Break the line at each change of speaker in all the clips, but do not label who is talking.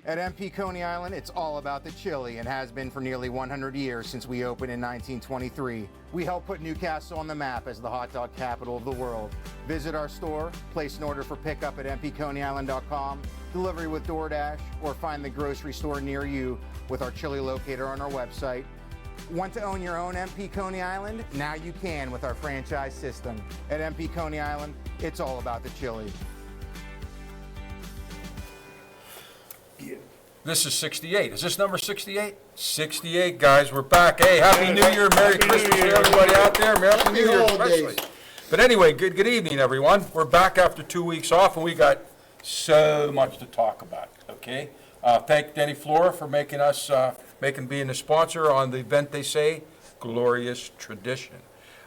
At MP Coney Island, it's all about the chili and has been for nearly 100 years since we opened in 1923. We helped put Newcastle on the map as the hot dog capital of the world. Visit our store, place an order for pickup at mpconeyisland.com, delivery with DoorDash, or find the grocery store near you with our chili locator on our website. Want to own your own MP Coney Island? Now you can with our franchise system. At MP Coney Island, it's all about the chili.
This is 68. Is this number 68? 68, guys. We're back. Hey, Happy New Year, Merry Christmas to everybody out there. Happy New Year, especially. But anyway, good evening, everyone. We're back after 2 weeks off, and we got so much to talk about. Okay. Thank Denny Flora for making being the sponsor on the VENTI Glorious Tradition.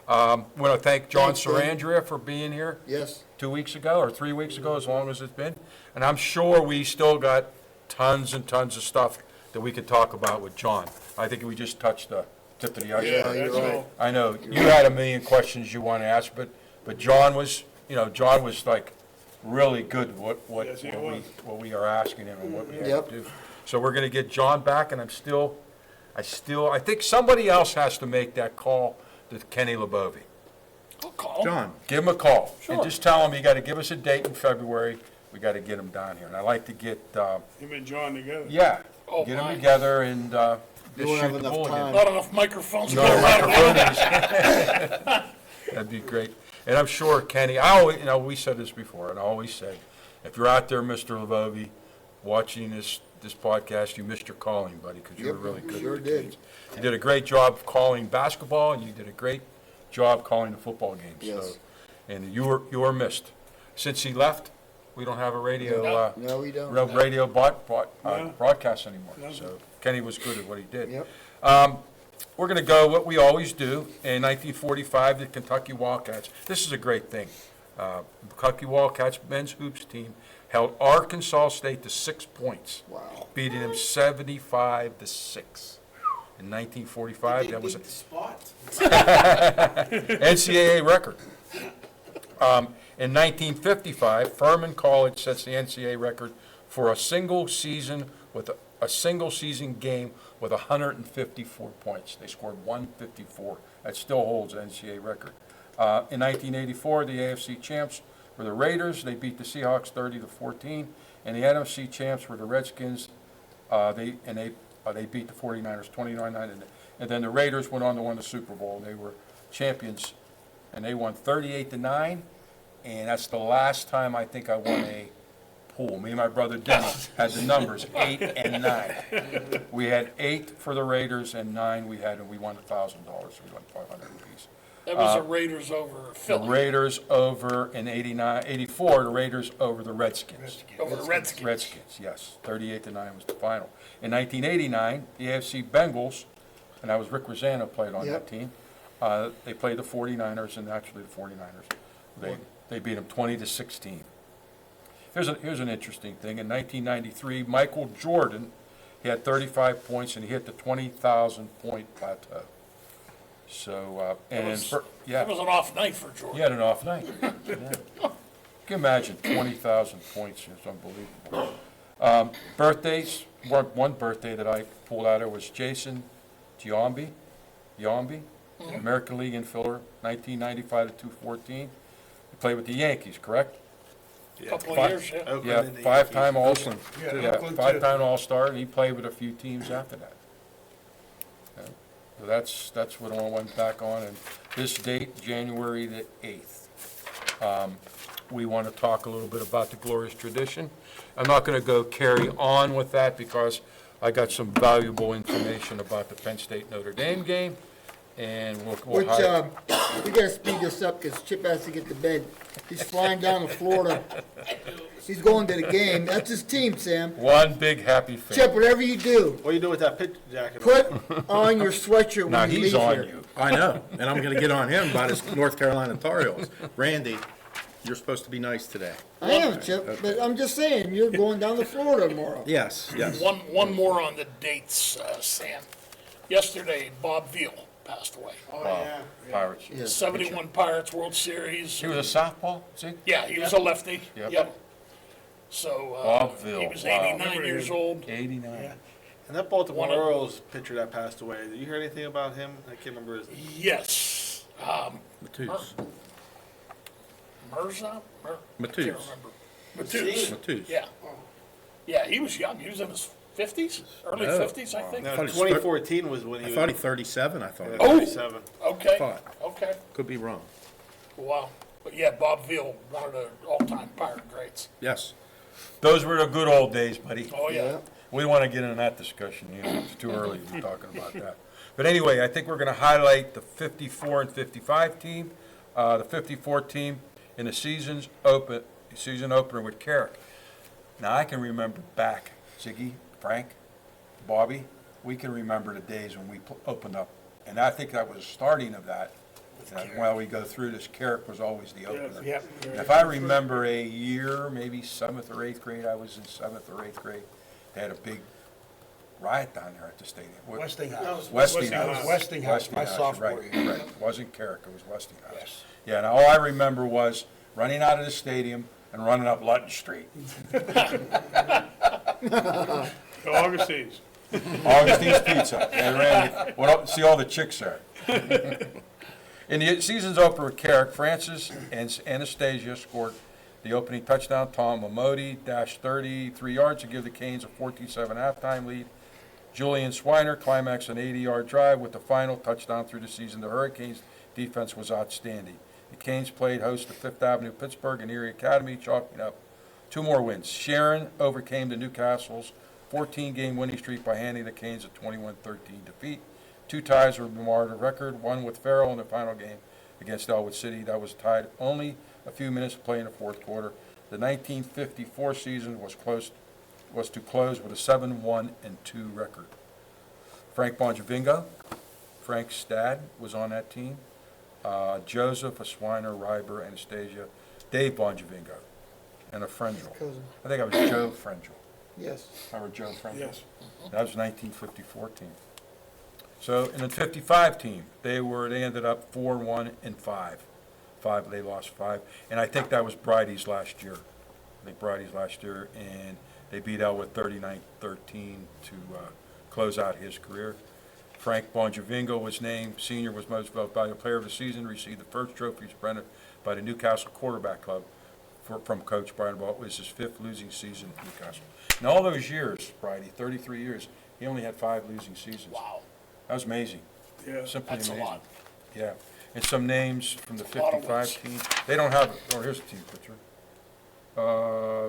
Want to thank John Sarandria for being here.
Yes.
2 weeks ago or 3 weeks ago, as long as it's been. And I'm sure we still got tons and tons of stuff that we could talk about with John. I think we just touched the tip of the iceberg.
Yeah, you're right.
I know you had a million questions you want to ask, but John was, like really good what we are asking him and what we have to do. So we're going to get John back, and I think somebody else has to make that call to Kenny Lebovi.
I'll call
John.
Give him a call.
Sure.
And just tell him you got to give us a date in February. We got to get him down here. And I'd like to get,
him and John together.
yeah,
Oh,
get them
my.
together and just
We won't
shoot
have
the
enough
bull
time.
again.
Not enough microphones.
No microphones. That'd be great. And I'm sure Kenny, we said this before, and I always said, if you're out there, Mr. Lebovi, watching this podcast, you missed your calling, buddy, because you were really good.
Sure
with the
did.
kids. You did a great job calling basketball, and you did a great job calling the football games.
Yes.
So, and you were missed. Since he left, we don't have a radio
No, we don't.
radio
No.
broadcast anymore.
No.
So Kenny was good at what he did.
Yep.
We're going to go what we always do. In 1945, the Kentucky Wildcats. This is a great thing. Kentucky Wildcats men's hoops team held Arkansas State to 6 points,
Wow.
beating them 75-6. In 1945, that was an NCAA record. In 1955, Furman College sets the NCAA record for a single season game with 154 points. They scored 154. That still holds the NCAA record. In 1984, the AFC champs were the Raiders. They beat the Seahawks 30-14, and the NFC champs were the Redskins. They beat the 49ers 29-9, and then the Raiders went on to win the Super Bowl. They were champions, and they won 38-9. And that's the last time I think I won a pool. Me and my brother Dennis had the numbers 8 and 9. We had 8 for the Raiders and 9 we had, and we won $1,000. We won $500 apiece.
That was the Raiders over
The
Philly.
Raiders over in 84. The Raiders over the Redskins.
Over the Redskins.
Redskins, yes. 38-9 was the final. In 1989, the AFC Bengals, and that was Rick Rosanna played on that team. They played the 49ers, and actually the 49ers. They beat them 20-16. Here's an interesting thing. In 1993, Michael Jordan, he had 35 points, and he hit the 20,000-point plateau. So,
That was an off night for Jordan.
he had an off night. Yeah. Can you imagine 20,000 points? It's unbelievable. Birthdays. One birthday that I pulled out of was Jason Giambi, American League infielder, 1995-214. He played with the Yankees, correct?
Couple of years, yeah.
Yeah, five-time All-Star.
Yeah, Oakland, too.
Five-time All-Star, and he played with a few teams after that. Yeah. So that's what I went back on, and this date, January the 8th. We want to talk a little bit about the Glorious Tradition. I'm not going to go carry on with that because I got some valuable information about the Penn State Notre Dame game, and we'll
Which, we gotta speed this up because Chip has to get to bed. He's flying down to Florida. He's going to the game. That's his team, Sam.
one big happy family.
Chip, whatever you do,
What do you do with that pit jacket?
put on your sweatshirt
Now
when you
he's
leave
on
here.
you.
I know, and I'm gonna get on him about his North Carolina Tar Heels. Randy, you're supposed to be nice today.
I am, Chip, but I'm just saying, you're going down to Florida tomorrow.
Yes.
One more on the dates, Sam. Yesterday, Bob Veal passed away.
Pirates.
Yeah.
71 Pirates World Series.
He was a softball, see?
Yeah, he was a lefty.
Yep.
Yep. So,
Bobville,
he was
wow.
89 years old.
89.
And that Baltimore
One of-
Orioles pitcher that passed away, did you hear anything about him? I can't remember his
Yes.
Matus.
Mirza? Can't
Matus.
remember. Matus.
Matus.
Yeah. Yeah, he was young. He was in his 50s, early
No.
50s, I think.
No,
thought he was
2014 was when
I
he
thought
was
he 37, I thought.
yeah,
Oh!
37.
Okay.
Thought.
Okay.
Could be wrong.
Wow. But yeah, Bob Veal, one of the all-time Pirate greats.
Yes.
Those were the good old days, buddy.
Oh, yeah.
We don't want to get into that discussion, it's too early to be talking about that. But anyway, I think we're going to highlight the 54 and 55 team, the 54 team in the season opener with Carrick. Now, I can remember back, Ziggy, Frank, Bobby, we can remember the days when we opened up. And I think that was the starting of that. While we go through this, Carrick was always the opener.
Yeah.
If I remember a year, maybe 7th or 8th grade, I was in 7th or 8th grade, they had a big riot down there at the stadium.
Westinghouse.
Westinghouse.
Westinghouse, my
Westinghouse,
sophomore
right,
year.
right. It wasn't Carrick, it was Westinghouse.
Yes.
Yeah, and all I remember was running out of the stadium and running up Lutton Street.
Augustine's.
Augustine's Pizza. They ran, see all the chicks there. In the season's opener with Carrick, Francis and Anastasia scored the opening touchdown. Tom Amodi dashed 33 yards to give the Canes a 14-7 halftime lead. Julian Swiner climaxed an 80-yard drive with the final touchdown through the season. The Hurricanes' defense was outstanding. The Canes played host to Fifth Avenue, Pittsburgh, and Erie Academy, chalking up 2 more wins. Sharon overcame the Newcastle's 14-game winning streak by handing the Canes a 21-13 defeat. 2 ties were marred a record, one with Farrell in the final game against Elwood City. That was tied only a few minutes to play in the fourth quarter. The 1954 season was to close with a 7-1-2 record. Frank Bonjavingo, Frank's dad, was on that team. Joseph, a Swiner, Ryber, Anastasia, Dave Bonjavingo, and a Frangel.
Cousin.
I think I was Joe Frangel.
Yes.
Remember Joe Frangel?
Yes.
That was 1954 team. So in the 55 team, they ended up 4-1-5. They lost 5, and I think that was Bridie's last year. And they beat Elwood 39-13 to close out his career. Frank Bonjavingo was named senior, was most valuable player of the season, received the first trophies presented by the Newcastle Quarterback Club from Coach Brian Ball. It was his 5th losing season at Newcastle. In all those years, Bridie, 33 years, he only had 5 losing seasons.
Wow.
That was amazing.
Yeah.
Simply
That's a
amazing.
lot.
Yeah. And some names from the
A lot of
55
wins.
team. They don't have it. Oh, here's a team picture.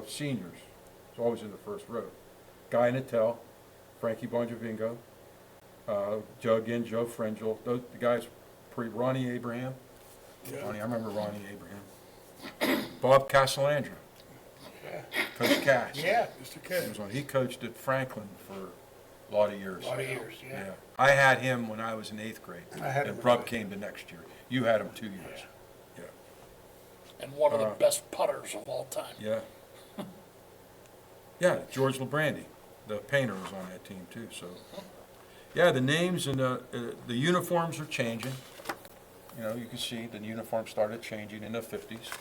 Seniors. It's always in the first row. Guy Nattel, Frankie Bonjavingo, Joe Frangel. The guys, Ronnie Abraham. Ronnie, I remember Ronnie Abraham. Bob Casalandra. Coach Cass.
Yeah.
Mr.
He
Kennedy.
was on. He coached at Franklin for a lot of years.
A lot of years, yeah.
I had him when I was in 8th grade.
I had him
And
when
Brubb came the next year. You had him 2 years. Yeah.
And one of the best putters of all time.
Yeah. Yeah, George Labrandy, the painter, was on that team too, so. Yeah, the names and the uniforms are changing. You know, you can see the uniform started changing in the 50s.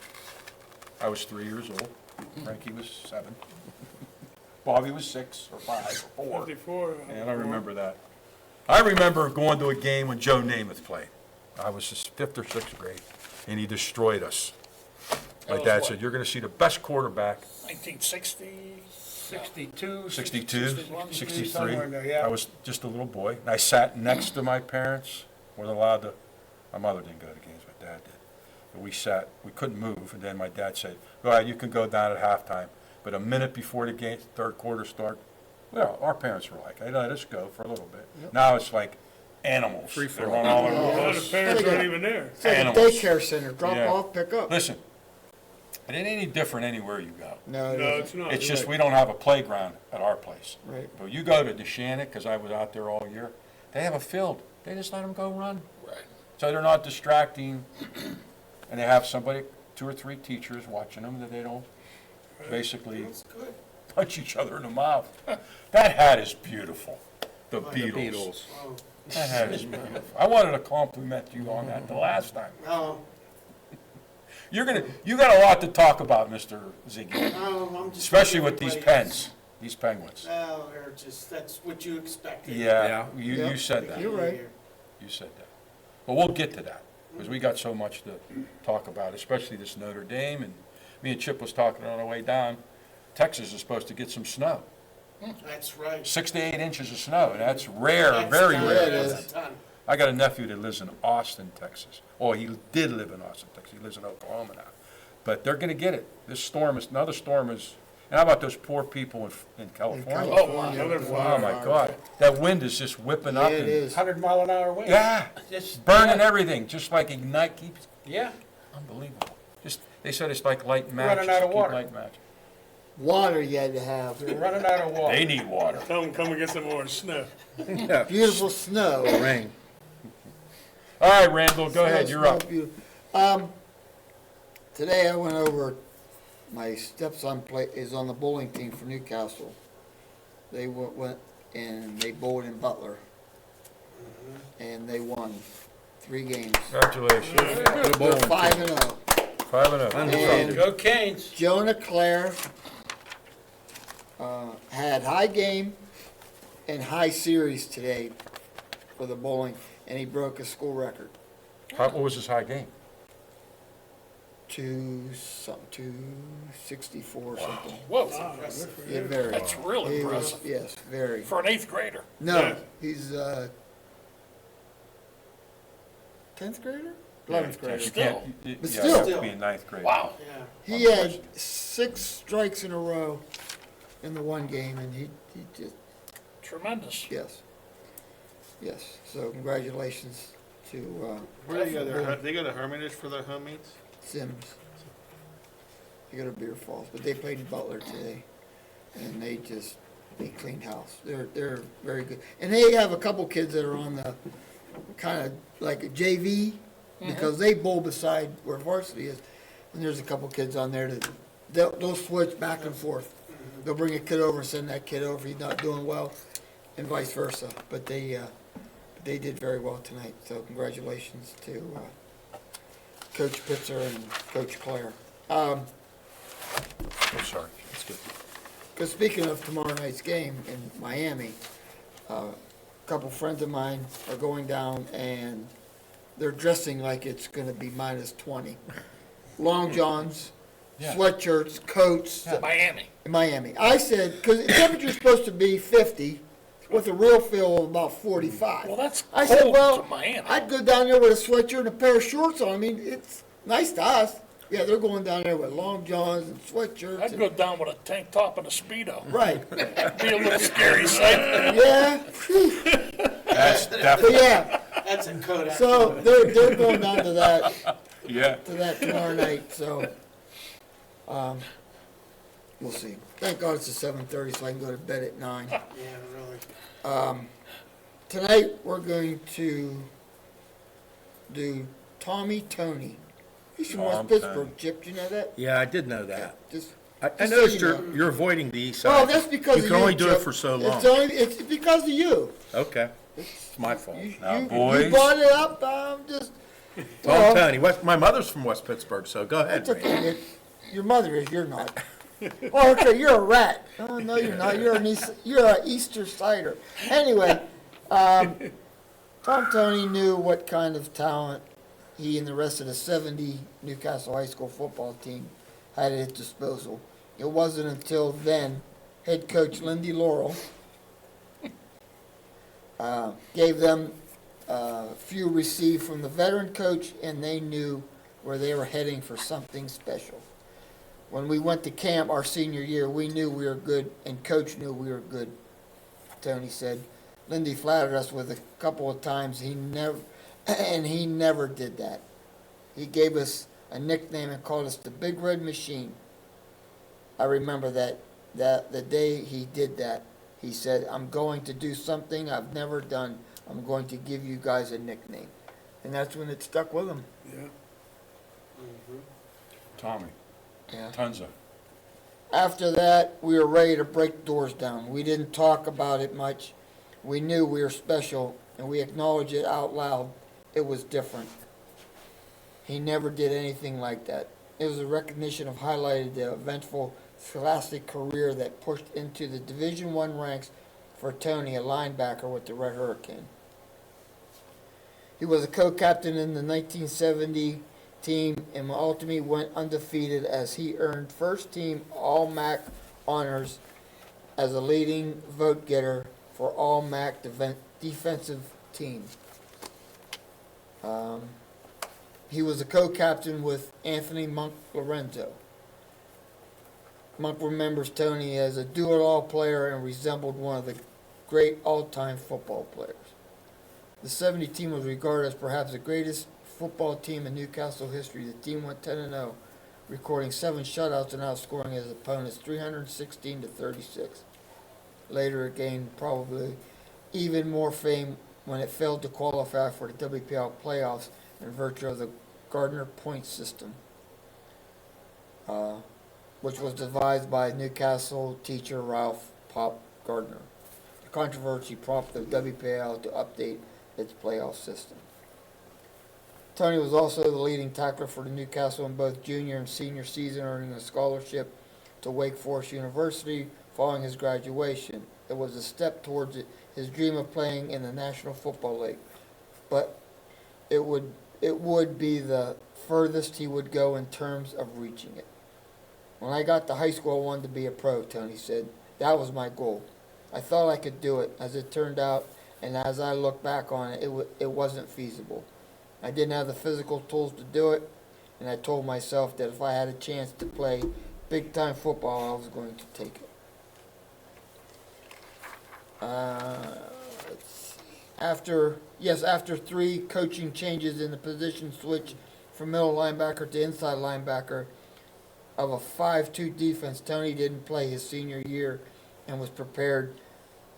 I was 3 years old. Frankie was 7. Bobby was 6 or 5 or 4.
54.
And I remember that. I remember going to a game when Joe Namath played. I was just 5th or 6th grade, and he destroyed us. My
was
dad
what?
said, "You're going to see the best quarterback."
1960.
62,
62,
61,
63.
somewhere in there, yeah.
I was just a little boy. And I sat next to my parents. Wasn't allowed to. My mother didn't go to games. My dad did. But we sat. We couldn't move. And then my dad said, "All right, you can go down at halftime." But a minute before the game, third quarter start, well, our parents were like, "Hey, let us go for a little bit." Now it's like animals.
Free
They
for
run
all.
all over
A
the
lot
place.
of parents aren't even there.
It's like a
Animals.
daycare center, drop
Yeah.
off, pick up.
Listen, it ain't any different anywhere you go.
No,
No, it's not.
It's just
right.
we don't have a playground at our place.
Right.
But you go to NESHANNOCK, because I was out there all year, they have a field. They just let them go run.
Right.
So they're not distracting, and they have somebody, 2 or 3 teachers watching them, that they don't basically punch each other in the mouth. That hat is beautiful. The Beatles. That hat is beautiful. I wanted to compliment you on that the last time. You got a lot to talk about, Mr. Ziggy,
I'm just
especially with these
everybody-
pens, these penguins.
Oh, they're just, that's what you expected.
Yeah,
Yeah.
you said that.
You're right.
You said that. But we'll get to that, because we got so much to talk about, especially this Notre Dame, and me and Chip was talking on our way down. Texas is supposed to get some snow,
That's right.
6 to 8 inches of snow, and that's rare,
That's
very
done.
rare.
it
That's
is.
a ton.
I got a nephew that lives in Austin, Texas. Oh, he did live in Austin, Texas. He lives in Oklahoma now. But they're gonna get it. Another storm is, and how about those poor people in California? Oh, my God. That wind is just whipping
Yeah,
up.
it
and-
is.
100-mile-an-hour wind.
Yeah,
Just
burning everything, just like ignite keeps,
Yeah.
unbelievable. Just, they said it's like light matches.
running out of
keep
water.
light matches.
Water you had to have.
We're running out of water.
They need water.
Tell them come and get some more snow.
Yeah,
Beautiful snow.
rain.
All right, Randall, go ahead,
Snow,
you're up.
snow, beautiful. Today I went over, my stepson is on the bowling team for Newcastle. They went and they bowled in Butler. And they won 3 games.
Congratulations.
They're 5-0.
5-0.
And
Go Canes.
Jonah Clare had high game and high series today for the bowling, and he broke a school record.
What was his high game?
264 or something.
Whoa,
Yeah, very.
that's real
He was,
impressive.
yes, very.
For an 8th grader.
No,
Yeah.
he's 10th grader? 11th grader.
You
Still.
can't-
But
yeah,
still.
it'd be in 9th grade.
Wow.
Yeah.
He had 6 strikes in a row in the one game, and he just,
Tremendous.
yes. Yes, so congratulations to
Where do they go? They go to Hermitage for their home meets?
Sims. They go to Beer Falls, but they played in Butler today, and they cleaned house. They're very good, and they have a couple kids that are on the kind of like a JV because they bowl beside where varsity is, and there's a couple kids on there that they'll switch back and forth. They'll bring a kid over and send that kid over if he's not doing well, and vice versa. But they did very well tonight, so congratulations to Coach Pitzer and Coach Clare.
Oh, sorry. That's good.
Because speaking of tomorrow night's game in Miami, a couple friends of mine are going down and they're dressing like it's going to be minus 20. Long johns,
Yeah.
sweatshirts, coats
Miami.
in Miami. I said, because the temperature's supposed to be 50 with a real feel of about 45.
Well, that's
I said,
cold
well,
to Miami.
I'd go down there with a sweatshirt and a pair of shorts on. I mean, it's nice to us. Yeah, they're going down there with long johns and sweatshirts.
I'd go down with a tank top and a Speedo.
Right.
Be a little scary sight.
Yeah.
That's
But
definitely,
yeah,
That's a Kodak.
so they're going down to that
yeah.
tomorrow night, so, we'll see. Thank God it's a 7:30, so I can go to bed at 9.
Yeah, really.
Tonight, we're going to do Tommy Tony. He's from West
Tom
Pittsburgh,
Tony.
Chip, do you know that?
Yeah, I did know that.
Just,
I
Just so
noticed
you
you're,
know.
you're avoiding the east side.
well, that's because of
You
you,
can only do it
Chip.
for so long.
It's because of you.
Okay, it's my fault.
Now,
You
boys.
brought it up, I'm just,
Tom
well,
Tony, my mother's from West Pittsburgh, so go ahead.
it's okay. Your mother is, you're not. Oh, okay, you're a rat. Oh, no, you're not. You're an Easter cider. Anyway, Tom Tony knew what kind of talent he and the rest of the 70 Newcastle High School football team had at his disposal. It wasn't until then head coach Lindy Laurel gave them a few received from the veteran coach, and they knew where they were heading for something special. When we went to camp our senior year, we knew we were good, and coach knew we were good, Tony said. Lindy flattered us with a couple of times. He never did that. He gave us a nickname and called us the Big Red Machine. I remember that the day he did that, he said, I'm going to do something I've never done. I'm going to give you guys a nickname. And that's when it stuck with him.
Yeah.
Tommy,
Yeah.
Tunza.
After that, we were ready to break doors down. We didn't talk about it much. We knew we were special, and we acknowledged it out loud. It was different. He never did anything like that. It was a recognition of highlighted the eventful scholastic career that pushed into the Division I ranks for Tony, a linebacker with the Red Hurricane. He was a co-captain in the 1970 team and ultimately went undefeated as he earned first-team All-MAC honors as a leading vote-getter for All-MAC defensive team. He was a co-captain with Anthony Monk Lorenzo. Monk remembers Tony as a do-it-all player and resembled one of the great all-time football players. The 70 team was regarded as perhaps the greatest football team in Newcastle history. The team went 10-0, recording 7 shutouts and outscoring his opponents 316-36. Later it gained probably even more fame when it failed to qualify for the WPL playoffs in virtue of the Gardner point system, which was devised by Newcastle teacher Ralph Pop Gardner. The controversy prompted the WPL to update its playoff system. Tony was also the leading tackler for the Newcastle in both junior and senior season, earning a scholarship to Wake Forest University following his graduation. It was a step towards his dream of playing in the National Football League, but it would be the furthest he would go in terms of reaching it. When I got to high school, I wanted to be a pro, Tony said. That was my goal. I thought I could do it. As it turned out, and as I look back on it, it wasn't feasible. I didn't have the physical tools to do it, and I told myself that if I had a chance to play big-time football, I was going to take it. After 3 coaching changes in the position switch from middle linebacker to inside linebacker of a 5-2 defense, Tony didn't play his senior year and was prepared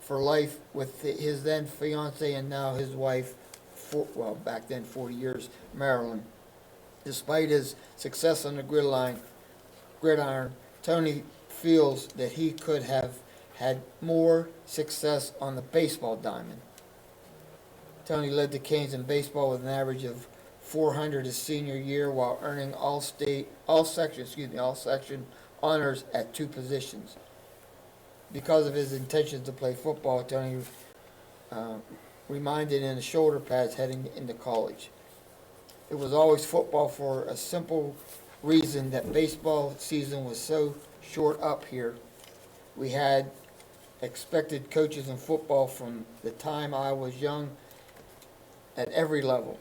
for life with his then fiancee and now his wife, back then 40 years, Marilyn. Despite his success on the gridiron, Tony feels that he could have had more success on the baseball diamond. Tony led the Canes in baseball with an average of .400 his senior year while earning all section honors at 2 positions. Because of his intentions to play football, Tony reminded in the shoulder pads heading into college. It was always football for a simple reason that baseball season was so short up here. We had expected coaches in football from the time I was young at every level.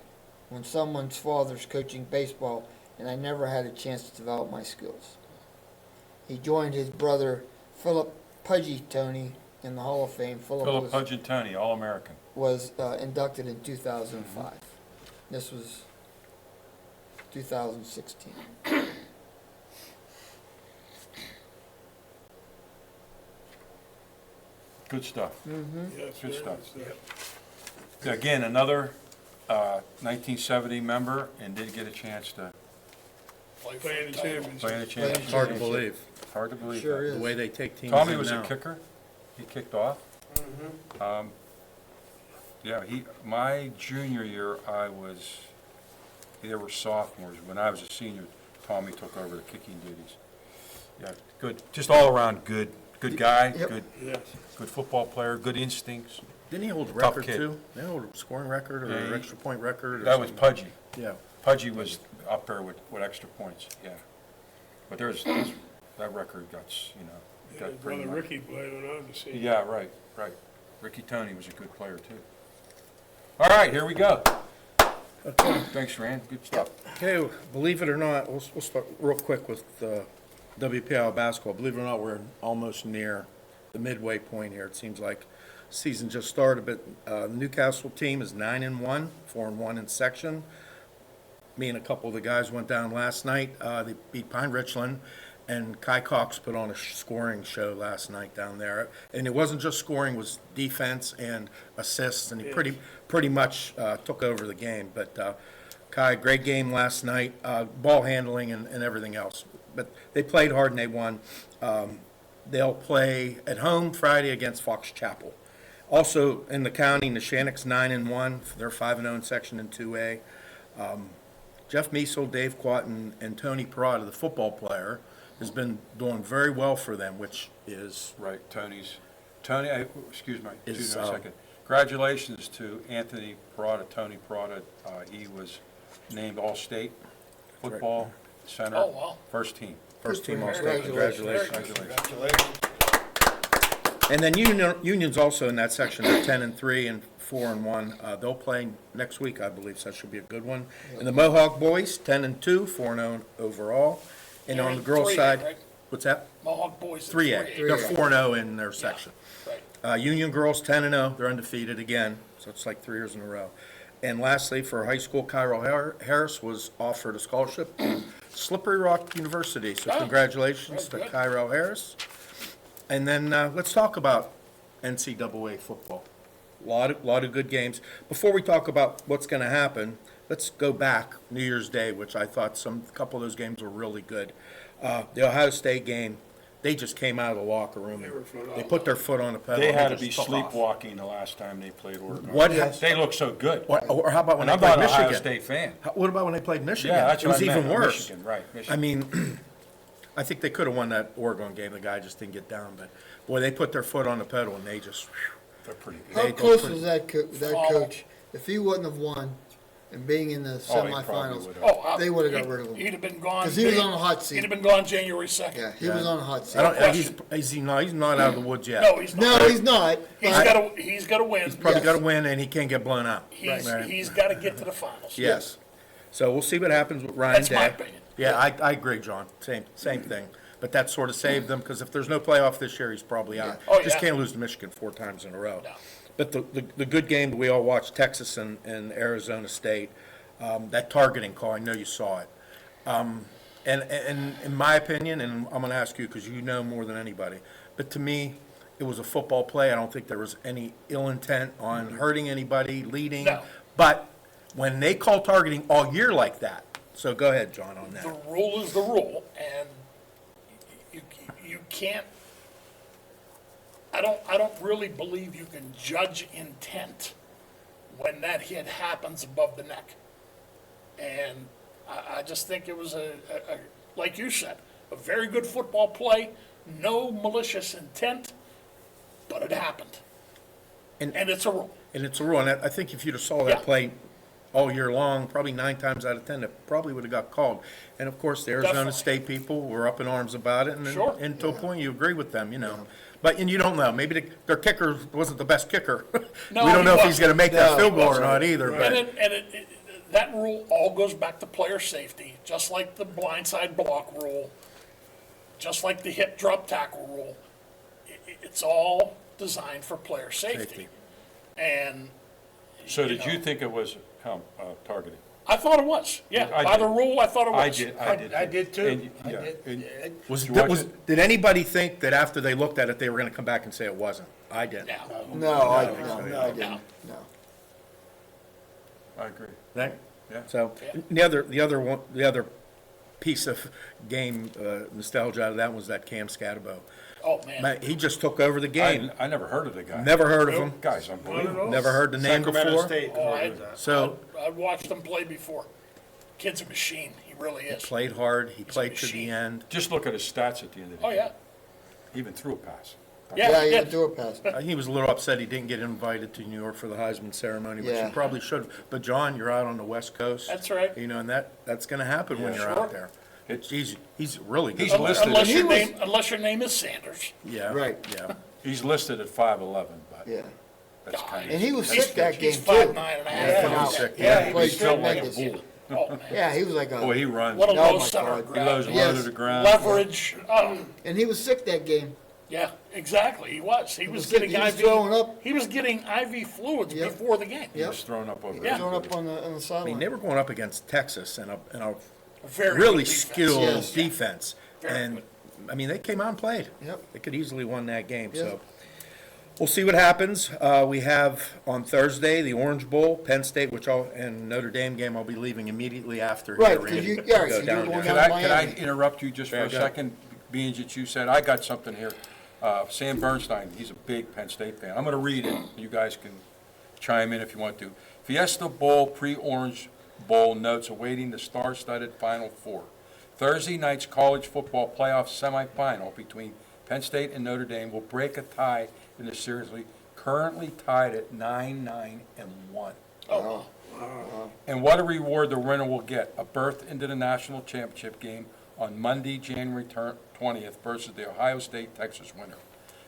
When someone's father's coaching baseball, and I never had a chance to develop my skills. He joined his brother Philip Pudgy Tony in the Hall of Fame.
Philip Pudgettone, All-American.
Was inducted in 2005. This was 2016.
Good stuff.
Yes,
Good
very
stuff.
Yeah.
Again, another 1970 member, and did get a chance to
Playing the championship.
play in a championship.
Hard to believe,
Hard to believe
Sure
that.
is.
the way they take teams
Tommy
in
was a
now.
kicker. He kicked off. Yeah, my junior year, they were sophomores. When I was a senior, Tommy took over the kicking duties. Yeah, good, just all around good guy,
Yep.
Yes.
good football player, good instincts.
Didn't he hold a
Tough
record
kid.
too? Didn't he hold a scoring record or
Yeah,
an extra point record or
That was
something?
Pudgy.
Yeah.
Pudgy was up there with extra points, yeah. But that record got
His
pretty
brother
much.
Ricky played when I was a senior.
Yeah, right. Ricky Tony was a good player too. All right, here we go. Thanks, Rand, good stuff.
Okay, believe it or not, we'll start real quick with WPL basketball. Believe it or not, we're almost near the midway point here. It seems like season just started, but the Newcastle team is 9-1, 4-1 in section. Me and a couple of the guys went down last night. They beat Pine Richland, and Kai Cox put on a scoring show last night down there. And it wasn't just scoring; it was defense and assists, and he pretty much took over the game. But Kai, great game last night, ball handling and everything else. But they played hard and they won. They'll play at home Friday against Fox Chapel. Also in the county, NESHANNOCK's 9-1. They're 5-0 in section in 2A. Jeff Measle, Dave Quatten, and Tony Parada, the football player, has been doing very well for them, which is,
Right, Tony, excuse me
Is,
a second. Congratulations to Anthony Parada, Tony Parada. He was named All-State Football Center.
Oh, wow.
First team.
first team All-State.
Congratulations.
Congratulations.
Congratulations.
And then Union's also in that section. They're 10-3 and 4-1. They'll play next week, I believe, so that should be a good one. And the Mohawk boys, 10-2, 4-0 overall. And
They're
on
in
the girls'
3A,
side,
right?
what's that?
Mohawk boys. at
3A. They're 4-0 in their section.
Right.
Union girls 10-0, they're undefeated again, so it's like 3 years in a row. And lastly, for high school, Kyrell Harris was offered a scholarship to Slippery Rock University, so
Oh,
congratulations to
very good.
Kyrell Harris. And then let's talk about NCAA football. Lot of good games. Before we talk about what's going to happen, let's go back New Year's Day, which I thought a couple of those games were really good. The Ohio State game, they just came out of the locker room. They put their foot on the pedal.
They
and
had to
just
be
took off.
sleepwalking the last time they played Oregon.
What-
They looked so good.
Or how about when
And
they
I'm
played
not an Ohio
Michigan?
State fan.
What about when they played Michigan?
Yeah, that's
It
what
was
I meant.
even worse.
Michigan, right,
I
Michigan.
mean, I think they could have won that Oregon game. The guy just didn't get down, but boy, they put their foot on the pedal and they just.
They're pretty good.
How
They
close
don't
was that coach? If he wouldn't have won and being in the
Oh, he probably
semifinals,
would've.
Oh,
they would have got rid of him.
He'd have been gone.
'Cause he was on the hot seat.
He'd have been gone January 2nd.
Yeah, he was on a hot seat.
I don't.
question.
He's not out of the woods yet.
No, he's
No,
not.
he's not.
He's
but-
got to win.
Probably
Yes.
got to win, and he can't get blown out. Right.
He's got to get to the finals.
Yes. So we'll see what happens with Ryan
That's
Day.
my opinion.
Yeah, I agree, John. Same thing. But that sort of saved them because if there's no playoff this year, he's probably out.
Oh,
Just
yeah.
can't lose to Michigan 4 times in a row.
No.
But the good game that we all watched, Texas and Arizona State, that targeting call, I know you saw it. And in my opinion, and I'm going to ask you because you know more than anybody, but to me, it was a football play. I don't think there was any ill intent on hurting anybody, leading.
No.
But when they call targeting all year like that, so go ahead, John, on that.
The rule is the rule, and you can't. I don't really believe you can judge intent when that hit happens above the neck. And I just think it was like you said, a very good football play, no malicious intent, but it happened.
And-
And it's a rule.
And it's a rule, and I think if you'd have saw
Yeah.
that play all year long, probably 9 times out of 10, it probably would have got called. And of course, the Arizona
Definitely.
State people were up in arms about it, and
Sure.
and to a point, you agree with them, you know. But, and you don't know, maybe their kicker wasn't the best kicker.
No,
We don't
he
know if he's
wasn't.
gonna make that
No,
field
he
goal or
wasn't.
not either,
And
but,
that rule all goes back to player safety, just like the blindside block rule, just like the hip drop tackle rule. It's all designed for player safety.
Safety.
And
So did
know.
you think it was targeting?
I thought it was, yeah.
I
By
did.
the rule, I thought it was.
I did too.
And-
I
yeah,
did.
and-
was,
Did you watch
did anybody think that after they looked at it, they were gonna come back and say it wasn't? I didn't.
No.
No, I
No.
didn't. No.
I agree.
Right?
Yeah.
So,
Yeah.
the other piece of game nostalgia out of that was that Cam Scatterbo.
Oh, man.
Man, he just took over the game.
I never heard of the guy.
Never heard of him.
Guy's unbelievable.
Never heard the name
Sacramento
before.
State.
Oh,
heard of that.
So
I've watched him play before. Kid's a machine, he really is.
played hard. He played to the
machine.
end.
Just look at his stats at the end of the
Oh,
game.
yeah.
He even threw a pass.
Yeah,
Yeah,
he
yeah.
didn't do a pass.
He was a little upset he didn't get invited to New York for the Heisman ceremony, which
Yeah.
he probably should. But John, you're out on the West Coast.
That's right.
You know, and that's going to happen when
Yeah.
you're
Sure.
out there. He's really good.
He's listed.
Unless your name is Sanders.
Yeah.
Right.
Yeah.
He's listed at 5'11", but
Yeah.
that's kind
And he was
He's-
sick that game
He's
too.
5'9" and a half.
Yeah,
Yeah,
sick.
yeah,
He played
he's built like a
tremendous.
bull. Oh, man.
Yeah, he was like
Boy, he
a,
runs.
What a
Oh,
low
my
center
God.
of
He lows
gravity.
low
Yes.
to the ground.
Leverage. Oh,
and he was sick that game.
yeah, exactly. He was. He was
was sick.
getting
He was
IV.
throwing up.
He was getting IV fluids
Yep.
before the game.
He
Yep.
was thrown up over
Yeah.
Thrown up on the
I mean,
sideline.
they were going up against Texas and a
Very
really
good defense.
skilled
Yes.
defense.
Very
And,
good.
I mean, they came out and played.
Yep.
They could easily won that game,
Yeah.
so. We'll see what happens. We have on Thursday, the Orange Bowl, Penn State, and Notre Dame game. I'll be leaving immediately after.
Right,
here,
'cause
Randy,
you-
to
yeah,
go
so you're
down
going
there.
down-
Can I
Miami.
interrupt you just for
Yeah,
a
go ahead.
second? Being that you said, I got something here. Sam Bernstein, he's a big Penn State fan. I'm going to read it. You guys can chime in if you want to. Fiesta Bowl pre-Orange Bowl notes awaiting the star-studded Final Four. Thursday night's college football playoff semifinal between Penn State and Notre Dame will break a tie in the series, currently tied at 9-9-1.
Oh,
And what a reward the winner will get, a berth into the national championship game on Monday, January 20th versus the Ohio State-Texas winner.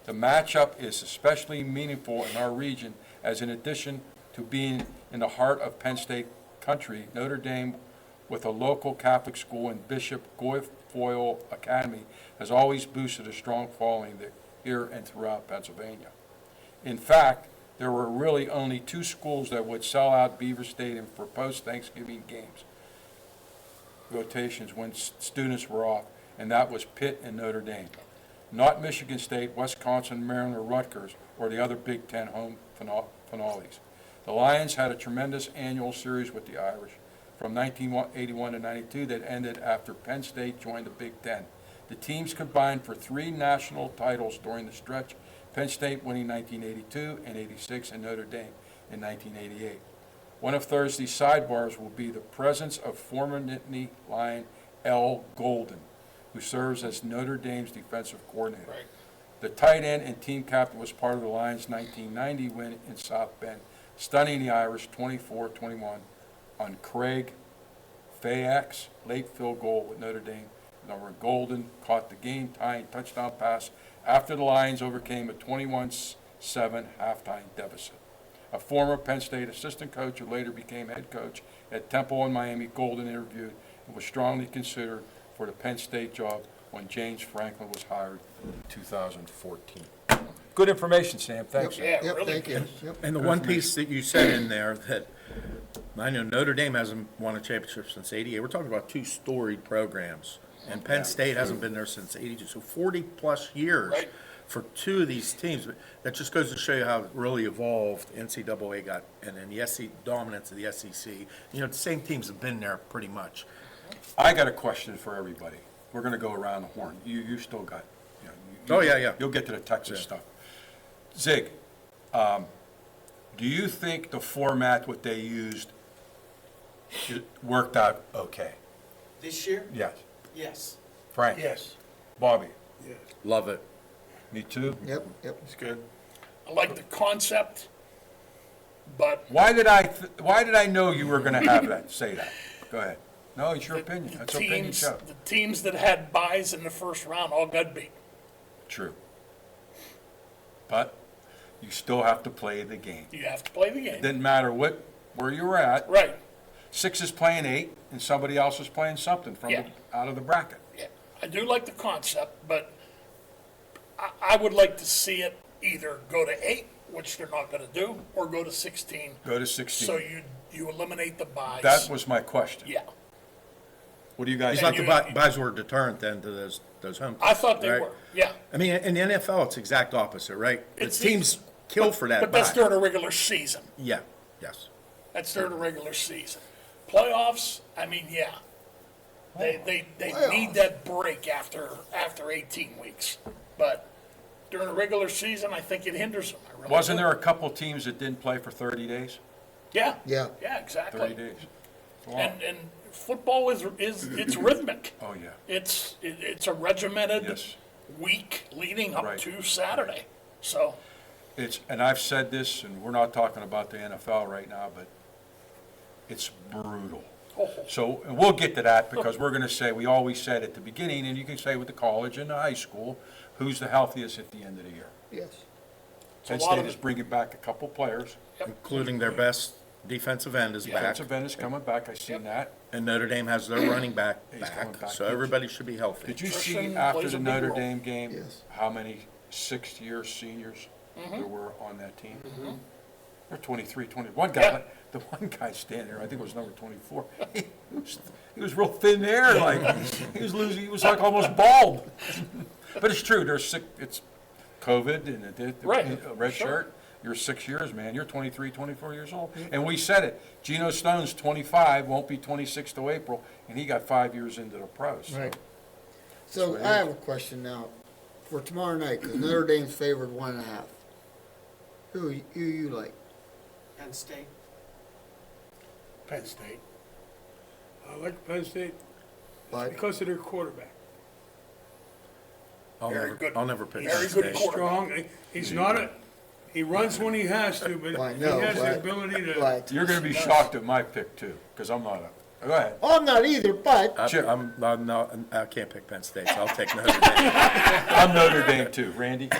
The matchup is especially meaningful in our region as in addition to being in the heart of Penn State country, Notre Dame, with a local Catholic school in Bishop Guilfoyle Academy, has always boosted a strong following here and throughout Pennsylvania. In fact, there were really only two schools that would sell out Beaver Stadium for post-Thanksgiving games rotations when students were off, and that was Pitt and Notre Dame. Not Michigan State, Wisconsin, Maryland, or Rutgers, or the other Big Ten home finales. The Lions had a tremendous annual series with the Irish from 1981 to 92 that ended after Penn State joined the Big Ten. The teams combined for 3 national titles during the stretch, Penn State winning 1982 and 86 and Notre Dame in 1988. One of Thursday's sidebars will be the presence of former Nittany Lion L. Golden, who serves as Notre Dame's defensive coordinator.
Right.
The tight end and team captain was part of the Lions' 1990 win in South Bend, stunning the Irish 24-21 on Craig Fayek's late field goal with Notre Dame. Where Golden caught the game-tying touchdown pass after the Lions overcame a 21-7 halftime deficit. A former Penn State assistant coach who later became head coach at Temple in Miami, Golden interviewed and was strongly considered for the Penn State job when James Franklin was hired in 2014. Good information, Sam. Thanks.
Yeah,
yep,
really
thank you.
good.
Yep.
And the one piece that you said in there that, I know Notre Dame hasn't won a championship since '88. We're talking about 2 storied programs. And Penn State hasn't been there since '82, so 40-plus years
Right.
for 2 of these teams. But that just goes to show you how it really evolved NCAA got, and then the SEC, dominance of the SEC. You know, the same teams have been there pretty much.
I got a question for everybody. We're going to go around the horn. You still got, you know.
Oh, yeah.
You'll get to the Texas
Yeah.
stuff. Zig, do you think the format, what they used, it worked out okay?
This year?
Yes.
Yes.
Frank?
Yes.
Bobby?
Love it.
Me too?
Yep, yep.
It's good.
I like the concept, but
Why did I know you were going to have that, say that? Go ahead. No, it's your opinion.
the
That's opinion
teams,
show.
the teams that had buys in the first round all got beat.
True. But you still have to play the game.
You have to play the game.
Didn't matter where you were at.
Right.
6 is playing 8, and somebody else is playing something from
Yeah.
out of the bracket.
Yeah. I do like the concept, but I would like to see it either go to 8, which they're not going to do, or go to 16.
Go to 16.
So you eliminate the buys.
That was my question.
Yeah.
What do you guys
It's not
think?
the buys were a deterrent then to those home teams.
I thought they
right?
were. Yeah.
I mean, in the NFL, it's exact opposite, right? The
It's
teams kill for that
But that's
bye.
during a regular season.
Yeah, yes.
That's during a regular season. Playoffs, I mean, yeah. They need that break after 18 weeks. But during a regular season, I think it hinders them. I really
Wasn't
do.
there a couple teams that didn't play for 30 days?
Yeah.
Yeah.
Yeah, exactly.
30 days. Wow.
And football is it's rhythmic.
Oh, yeah.
It's a regimented
Yes.
week leading up
Right.
to Saturday. So
And I've said this, and we're not talking about the NFL right now, but it's brutal. So and we'll get to that because we're going to say, we always said at the beginning, and you can say with the college and the high school, who's the healthiest at the end of the year.
Yes.
Penn
a lot
State
of
is
it.
bringing back a couple players.
Including their best defensive end is back.
Defensive end is coming back, I've seen that.
And Notre Dame has their running back
He's coming back.
So everybody should be healthy.
Did you see
Nutrition
after
plays
the
a big
Notre
role.
Dame game,
Yes.
how many sixth-year seniors there were on that team? They're 23, 20.
Yeah.
The one guy standing there, I think it was number 24, he was real thin there, like, he was like almost bald. But it's true, they're sick, it's COVID and the
Right,
red
sure.
shirt. You're 6 years, man. You're 23, 24 years old. And we said it. Geno Stone's 25, won't be 26 till April, and he got 5 years into the pros.
Right. So I have a question now for tomorrow night, because Notre Dame's favored 1.5. Who you like?
Penn State.
Penn State. I like Penn State
but
because of their quarterback.
Very good.
I'll never pick
Very
Penn
good
State.
Strong, he's not he runs when he has to, but
I
he
know,
has the
but-
ability to.
but,
You're gonna be shocked at my pick too, because I'm not a, go ahead.
oh, I'm not either, but
Chip.
I'm not, I can't pick Penn State, so I'll take Notre Dame.
I'm Notre Dame too. Randy?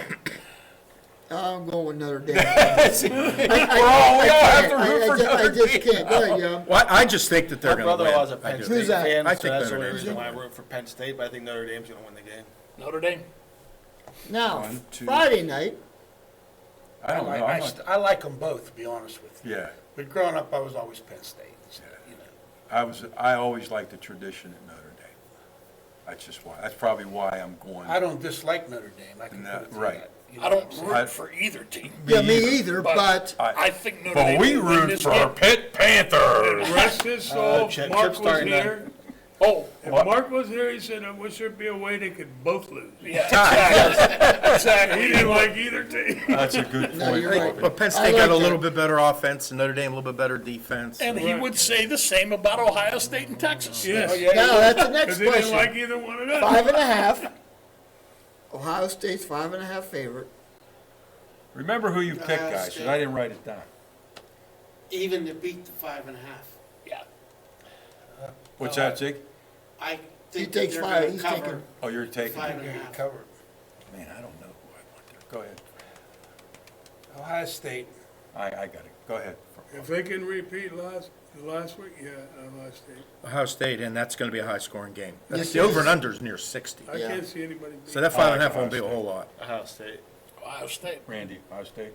I'm going with Notre Dame.
We all have to root for
I
Notre
just
Dame.
can't, go ahead, Young.
Well, I just think that they're
My
gonna
brother-in-law's a
win. I
Penn
do.
State
Who's that?
fan,
I
so
think
that's the
Notre
only
Dame's
reason
gonna
why I
win.
root for Penn State, but I think Notre Dame's gonna win the game.
Notre Dame?
Now,
One, two.
Friday night,
I don't know. I'm not,
I like them both, to be honest with you.
yeah.
But growing up, I was always Penn State, so, you know.
I always liked the tradition at Notre Dame. That's just why, that's probably why I'm going.
I don't dislike Notre Dame, I can
No,
put it through
right.
that. You
I
know
don't
what I'm saying?
root for either team.
yeah, me either, but
I think Notre
But
Dame
we
will win
root
this
for
game.
Pitt Panthers.
Rest his soul,
Chip-
Mark
Chip's
was
starting that.
here.
Oh,
If
What?
Mark was here, he said, I wish there'd be a way they could both lose.
yeah, exactly.
He
Exactly.
didn't like either team.
That's a good
No,
point.
you're right.
But Penn
I
State
like
got a
that.
little bit better offense, and Notre Dame a little bit better defense.
And he would say the same about Ohio State and Texas.
Yes.
Oh, yeah.
now that's the next
Because he didn't
question.
like either one of them.
5.5. Ohio State's 5.5 favorite.
Remember who you picked,
Ohio
guys, 'cause
State.
I didn't write it down.
Even to beat the 5.5.
Yeah.
What's that, Zeke?
I
He
think
takes
they're
five,
gonna
he's
cover
taking,
Oh, you're taking,
five
it.
and a half.
Covered.
Man, I don't know who I want there. Go ahead.
Ohio State.
I got it. Go ahead.
If they can repeat last week, yeah, last State.
Ohio State, and that's gonna be a high-scoring game.
Yes,
The
it
over
is.
and under is near 60.
I
Yeah.
can't see anybody beat.
So that 5.5 won't be a whole lot.
Ohio State.
Ohio State.
Randy, Ohio State.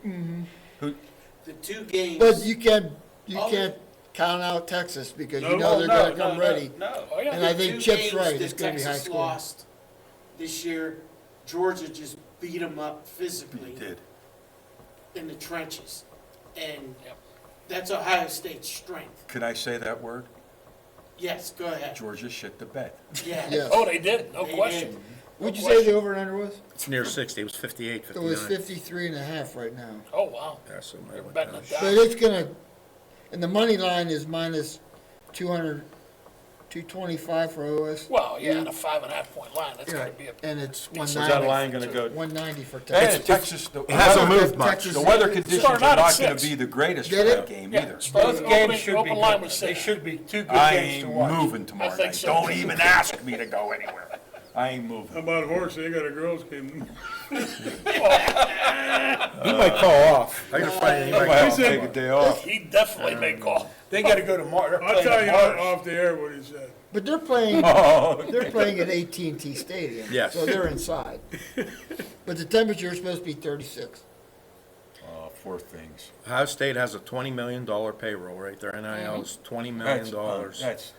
The two games.
but you can't
Oh.
count out Texas because you
No.
know
Oh,
they're
no,
gonna
no,
come
no,
ready.
No.
Oh, yeah.
And I
The
think
two
Chip's
games
right,
that
it's gonna be high
Texas
scoring.
lost this year, Georgia just beat them up physically
You did.
in the trenches. And
Yep.
that's Ohio State's strength.
Could I say that word?
Yes, go ahead.
Georgia shit the bed.
Yeah.
Yes.
Oh, they did, no
They
question.
did.
What'd you
No
say
question.
the over and under was?
It's near 60, it was 58,
It was
59.
53.5 right now.
Oh, wow.
Yeah, so
They're
I went
betting
down.
it
But
down.
it's gonna, and the money line is minus 200, 225 for OS.
Well, yeah, and a 5.5 point line, that's gonna be a.
And it's
Is that line
190,
gonna go?
190 for
And
Texas.
Texas, the
It hasn't
weather-
moved much.
Texas-
the weather conditions
Started
are
out at
not gonna
6.
be the greatest for
Did
that
it?
game
Yeah,
either.
both games should be line was
They
six.
should be two good
I
games to
ain't
watch.
moving tomorrow
I think
night.
so,
Don't
too.
even ask me to go anywhere. I ain't
How
moving.
about horse? They got a girls' game.
He might call off. I gotta find, he
I
might
might have
call
to take a day off.
He definitely may call.
They gotta go to They're
I'll
playing
tell
at
you
Mars.
off the air what he said.
But they're playing,
Oh,
they're playing at AT&T Stadium.
Yes.
So they're inside. But the temperature is supposed to be 36.
four things.
Ohio State has a $20 million payroll, right? Their NIL is $20 million.
That's,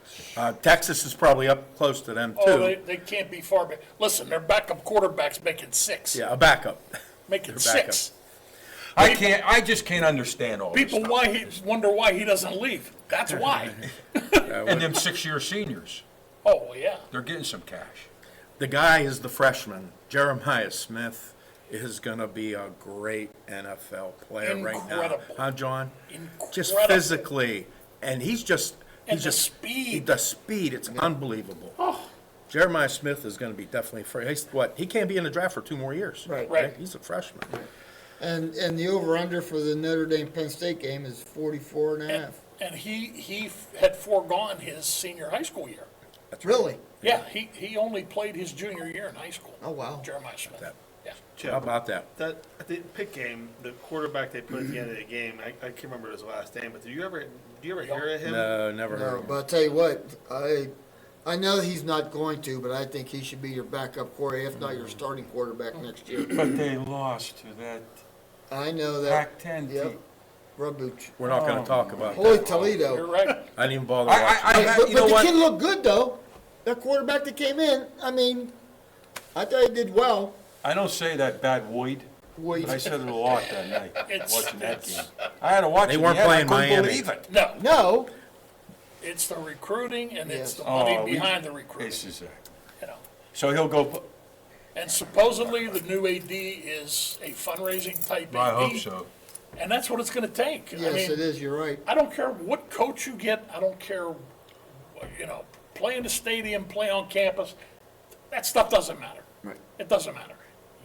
Texas is probably up close to them,
Oh,
too.
they can't be far back. Listen, their backup quarterback's making 6.
Yeah, a backup.
Making
their backup.
6.
I just can't understand all this
People
stuff.
wonder why he doesn't leave. That's why.
And them 6-year seniors,
Oh, yeah.
they're getting some cash.
The guy is the freshman. Jeremiah Smith is going to be a great NFL player right now.
Incredible.
Huh, John? Just
Incredible.
physically. And he's just...
And
he's
the
just,
speed.
The speed, it's unbelievable. Jeremiah Smith is going to be definitely... He can't be in the draft for 2 more years.
Right.
He's a freshman.
And the over-under for the Notre Dame-Penn State game is 44.5.
And he had foregone his senior high school year.
Really?
Yeah, he only played his junior year in high school.
Oh, wow.
Jeremiah Smith.
That-
Yeah.
Chip,
How about that?
That at the Pitt game, the quarterback they put at the end of the game, I can't remember his last name, but do you ever hear of him?
No, never heard
No,
of
but
him.
I'll tell you what, I know he's not going to, but I think he should be your backup quarterback, if not your starting quarterback next year.
But they lost to that
I know that.
Pac-10
Yep.
team.
Rabuch.
We're not going to talk about
Holy
that.
Toledo.
You're right.
I didn't even bother watching.
But
you know
the
what?
kid looked good, though. That quarterback that came in, I mean, I thought he did well.
I don't say that bad Woyd,
Wade.
but I said it a lot that night,
It's-
watching that game. I had to watch
They
it
weren't
again.
playing
I couldn't
Miami.
believe it.
No,
No,
it's the recruiting and it's
Yes.
the money
Oh,
behind the
This
recruiting,
is it.
you know.
So he'll go,
And supposedly the new AD is a fundraising type AD.
I hope so.
And that's what it's gonna take. I
yes,
mean,
it is, you're right.
I don't care what coach you get, I don't care play in the stadium, play on campus, that stuff doesn't matter.
Right.
It doesn't matter.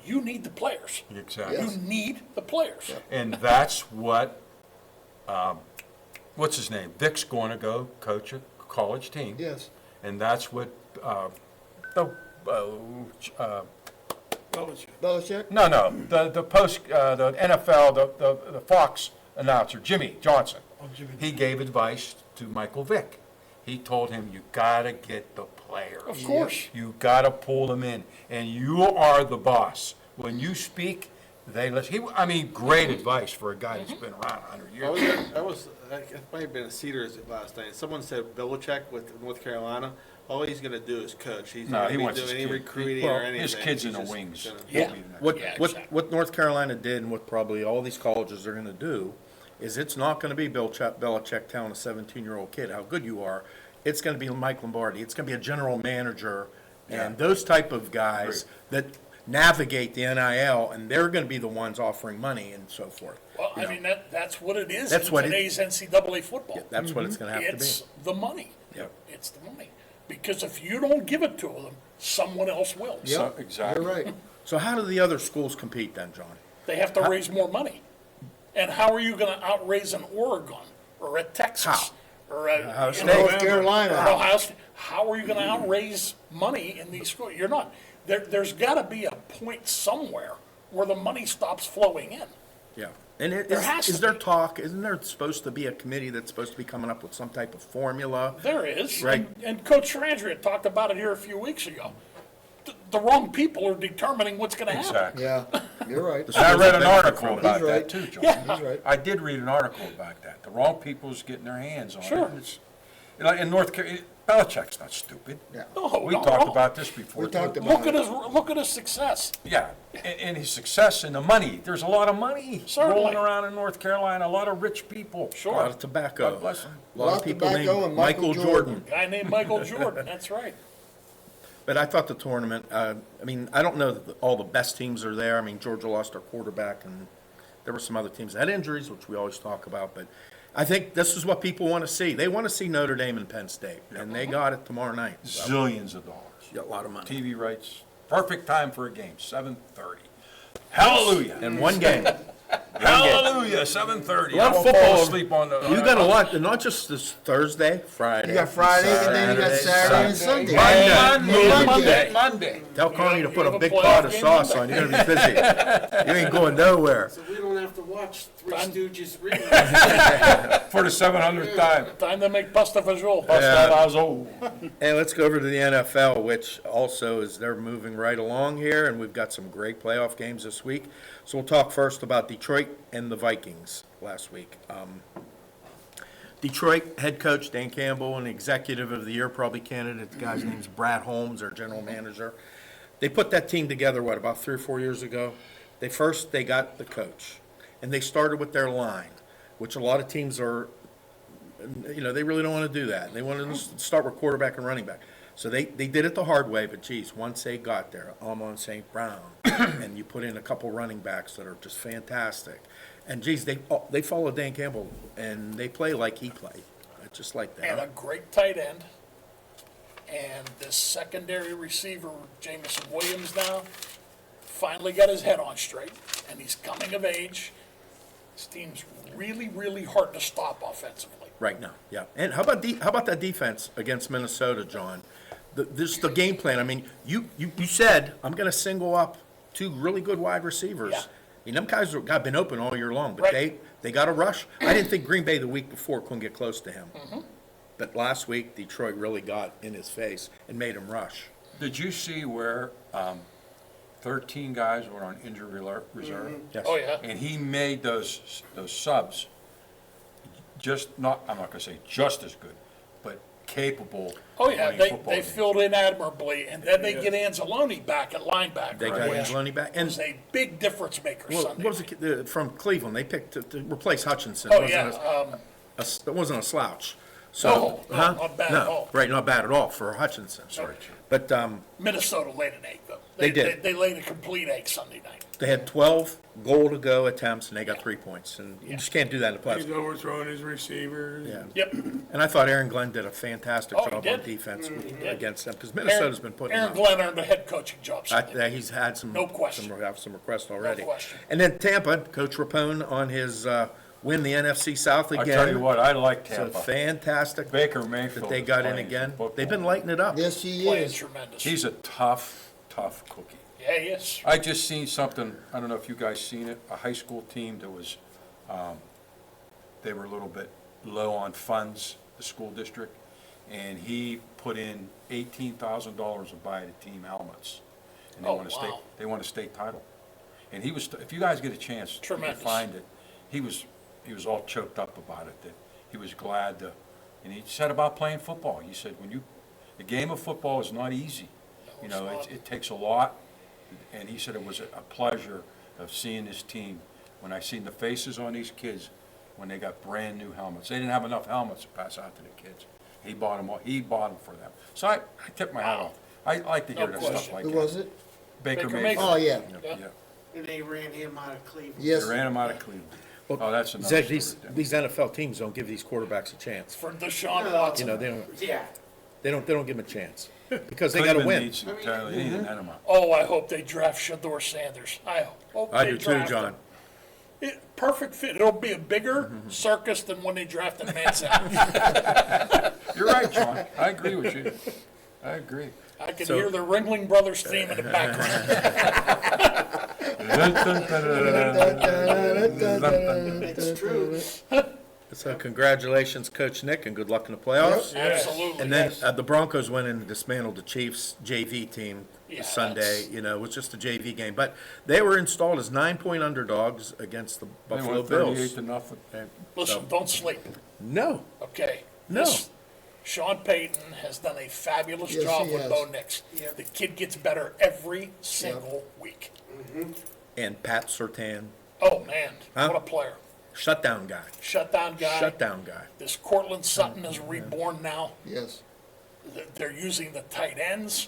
You need the players.
Exactly.
You need the players.
And that's what, what's his name? Vic's going to go coach a college team.
Yes.
And that's what,
Belichick?
no, the NFL, the Fox announcer, Jimmy Johnson. He gave advice to Michael Vick. He told him, you gotta get the players.
Of course.
You gotta pull them in, and you are the boss. When you speak, they listen. Great advice for a guy that's been around 100 years.
That might have been a Cedars last night. Someone said Belichick with North Carolina, all he's gonna do is coach. He's
No,
not
he
gonna
wants
be
his
doing any
kid.
recruiting or anything.
His kid's in
He's
the
just
wings.
gonna-
Yeah.
What,
Yeah,
what,
exactly.
what North Carolina did and what probably all these colleges are gonna do is it's not gonna be Belichick telling a 17-year-old kid how good you are. It's gonna be Mike Lombardi. It's gonna be a general manager and those type of guys that navigate the NIL, and they're gonna be the ones offering money and so forth.
Well,
You know,
that's what it is
That's
in
what it-
today's NCAA football.
That's what it's gonna have to
It's
be.
the money.
Yep.
It's the money. Because if you don't give it to them, someone else will.
So- Exactly.
You're right.
So how do the other schools compete then, John?
They have to raise more money. And how are you gonna outraise an Oregon or a Texas?
How?
Or a,
Ohio
you
State.
know,
North Carolina.
or Ohio State? How are you gonna outraise money in these schools? You're not. There's gotta be a point somewhere where the money stops flowing in.
Yeah. And
There has
is
to
there
be.
talk, isn't there supposed to be a committee that's supposed to be coming up with some type of formula?
There is.
Right.
And Coach Sarandria talked about it here a few weeks ago. The wrong people are determining what's gonna happen.
Exactly.
Yeah, you're right.
And I read an
Benefit
article
from it.
about
He's
that
right.
too, John.
Yeah.
He's right.
I did read an article about that. The wrong people's getting their hands on it.
Sure.
It's- Like in North Carolina, Belichick's not stupid.
Yeah.
No,
We
not at
talked
all.
about this before.
We talked
too.
about
Look at his success.
Yeah, and his success and the money. There's a lot of money
Certainly.
rolling around in North Carolina, a lot of rich people.
A
Sure.
lot of tobacco.
God bless 'em.
A lot of people
tobacco
named
and
Michael
Michael
Jordan.
Guy named Michael Jordan, that's right.
But I thought the tournament, I don't know that all the best teams are there. Georgia lost their quarterback, and there were some other teams that had injuries, which we always talk about. But I think this is what people want to see. They want to see Notre Dame and Penn State, and they got it tomorrow night. So,
Zillions of dollars.
yeah, a lot of money.
TV rights, perfect time for a game, 7:30. Hallelujah.
And one game.
Hallelujah, 7:30.
A lot
I
of
won't fall
football.
asleep on the.
You got a lot, not just this Thursday, Friday.
You got Friday, and then you got Saturday and Sunday.
Monday.
Tell Connie to put
You
a
have
big
a playoff
pot of
game
sauce
Monday.
on. You're gonna be busy. You ain't going nowhere.
So we don't have to watch Three Stooges read.
For the 700th time.
Time to make pasta fajoule.
Yeah.
Bazo.
And let's go over to the NFL, which also is, they're moving right along here, and we've got some great playoff games this week. So we'll talk first about Detroit and the Vikings last week. Detroit head coach Dan Campbell, and executive of the year probably candidate, the guy's name's Brad Holmes, their general manager. They put that team together, about 3 or 4 years ago? They got the coach, and they started with their line, which a lot of teams are, they really don't want to do that. They want to start with quarterback and running back. So they did it the hard way, but geez, once they got there, Amon St. Brown, and you put in a couple running backs that are just fantastic. And geez, they follow Dan Campbell, and they play like he played, just like
And a
that.
great tight end. And this secondary receiver, Jamison Williams now, finally got his head on straight, and he's coming of age. This team's really, really hard to stop offensively.
Right now, yeah. And how about that defense against Minnesota, John? The game plan. You said I'm going to single up 2 really good wide receivers.
Yeah.
Them guys have been open all year long, but
Right.
they got a rush. I didn't think Green Bay the week before couldn't get close to him. But last week, Detroit really got in his face and made him rush.
Did you see where 13 guys were on injury reserve?
Yes.
Oh, yeah.
And he made those subs I'm not going to say just as good, but capable
Oh, yeah,
playing football
they
games.
filled in admirably, and then they get Anzalone back at linebacker.
They got
which
Anzalone back. And
was a big difference maker
what
Sunday.
was it from Cleveland? They picked to replace Hutchinson.
Oh,
It
yeah,
it wasn't a slouch. So,
No, not bad at all.
Right, not bad at all for Hutchinson.
Sorry.
But
Minnesota laid an egg, though.
They did.
They laid a complete egg Sunday night.
They had 12 goal-to-go attempts, and they got 3 points, and you just can't do that in the
He's
playoffs.
overthrowing his receivers.
Yeah.
Yep.
And I thought Aaron Glenn did a fantastic
Oh, he
job
did.
on defense
did.
against them, because Minnesota's been putting
Aaron
them up.
Glenn earned a head coaching job.
He's had some.
No question.
Some requests already.
question.
And then Tampa, Coach Rapone on his win the NFC South
I
again.
tell you what, I like
It's a
Tampa.
fantastic
Baker Mayfield
that they
is
got in
playing
again.
football.
They've been lighting it up.
Yes, he
Playing
is.
tremendous.
He's a tough cookie.
Yeah, he is.
I just seen something, I don't know if you guys seen it, a high school team that was, they were a little bit low on funds, the school district, and he put in $18,000 to buy the team helmets. And
Oh, wow.
they won a state title. And he was, if you guys get a chance to
Tremendous.
find it, he was all choked up about it, that he was glad to, and he said about playing football. He said, the game of football is not easy. You know,
it's not.
it takes a lot. And he said it was a pleasure of seeing this team, when I seen the faces on these kids, when they got brand-new helmets. They didn't have enough helmets to pass out to the kids. He bought them for them. So I tip my hat off. I like to hear
No
that stuff
question.
like
Who
that.
was it?
Baker
Baker
Mayfield.
Oh, yeah.
Yeah.
And they ran him out of Cleveland.
Yes.
They ran him out of Cleveland.
Well,
Oh, that's another
Zach,
story.
these NFL teams don't give these quarterbacks a chance.
For Deshaun
You
Watson.
know,
Yeah.
they don't give them a chance because they got to
Cleveland
win.
needs some talent. They need an enema.
Oh, I hope they draft Shador Sanders. I hope
I
they
do too,
draft
John.
him. Perfect fit. It'll be a bigger circus than when they drafted Manson.
You're right, John. I agree with you. I agree.
I can
So-
hear the Ringling Brothers theme in the background.
It's true.
So congratulations, Coach Nick, and good luck in the playoffs.
Absolutely.
And then
yes.
the Broncos went in and dismantled the Chiefs JV team
Yeah,
Sunday.
that's-
You know, it was just a JV game, but they were installed as 9-point underdogs against the
They
Buffalo
won
Bills.
38-0.
Listen, don't sleep.
No,
Okay.
No.
Sean Payton has done a fabulous
Yes,
job
he
with
has.
Bo Nix. The kid gets better every single week.
and Pat Surtain,
Oh, man.
Huh?
What a player.
shutdown guy.
Shutdown guy.
Shutdown guy.
This Cortland Sutton is reborn now.
Yes.
They're using the tight ends.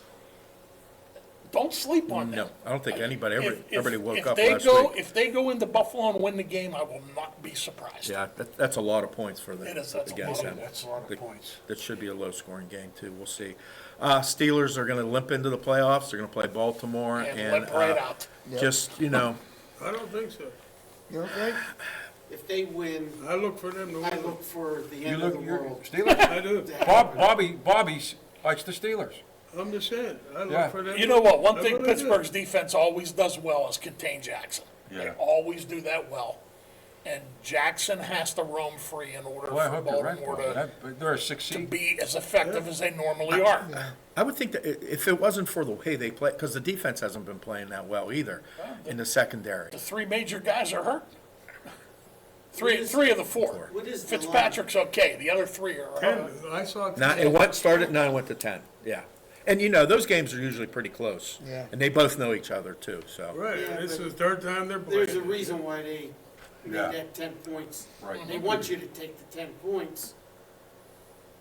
Don't sleep on them.
No, I don't think anybody, everybody woke
if
up
they
last
go,
week.
If they go into Buffalo and win the game, I will not be surprised.
Yeah, that's a lot of points for them.
It is, that's a
against
lot of-
them.
that's a lot of
That-
points.
That should be a low-scoring game, too. We'll see. Steelers are going to limp into the playoffs. They're going to play Baltimore.
And limp right out.
Yep.
Just, you know,
I don't think so.
You okay?
If they win,
I look for them to
I
win.
look for the
You
end of
look,
the
you're
world.
Steelers?
I do.
Bobby likes the Steelers.
I'm just saying, I
Yeah.
look for them.
You know what? One
I
thing
really do.
Pittsburgh's defense always does well is contain Jackson. They
Yeah.
always do that well. And Jackson has to roam free in order
Well, I
for
hope you're right,
Baltimore
Bobby. They're a 6
to
seed.
be as effective as they normally are.
I would think that if it wasn't for the way they play, because the defense hasn't been playing that well either in the secondary.
The three major guys are hurt. Three of the four.
What is the
Fitzpatrick's okay. The other three are hurt.
I saw.
It started at 9, went to 10, yeah. And you know, those games are usually pretty close.
Yeah.
And they both know each other, too, so.
Right,
Yeah,
this is
but
the third time they're playing.
There's a reason why they made
Yeah.
that 10 points.
Right.
They want you to take the 10 points.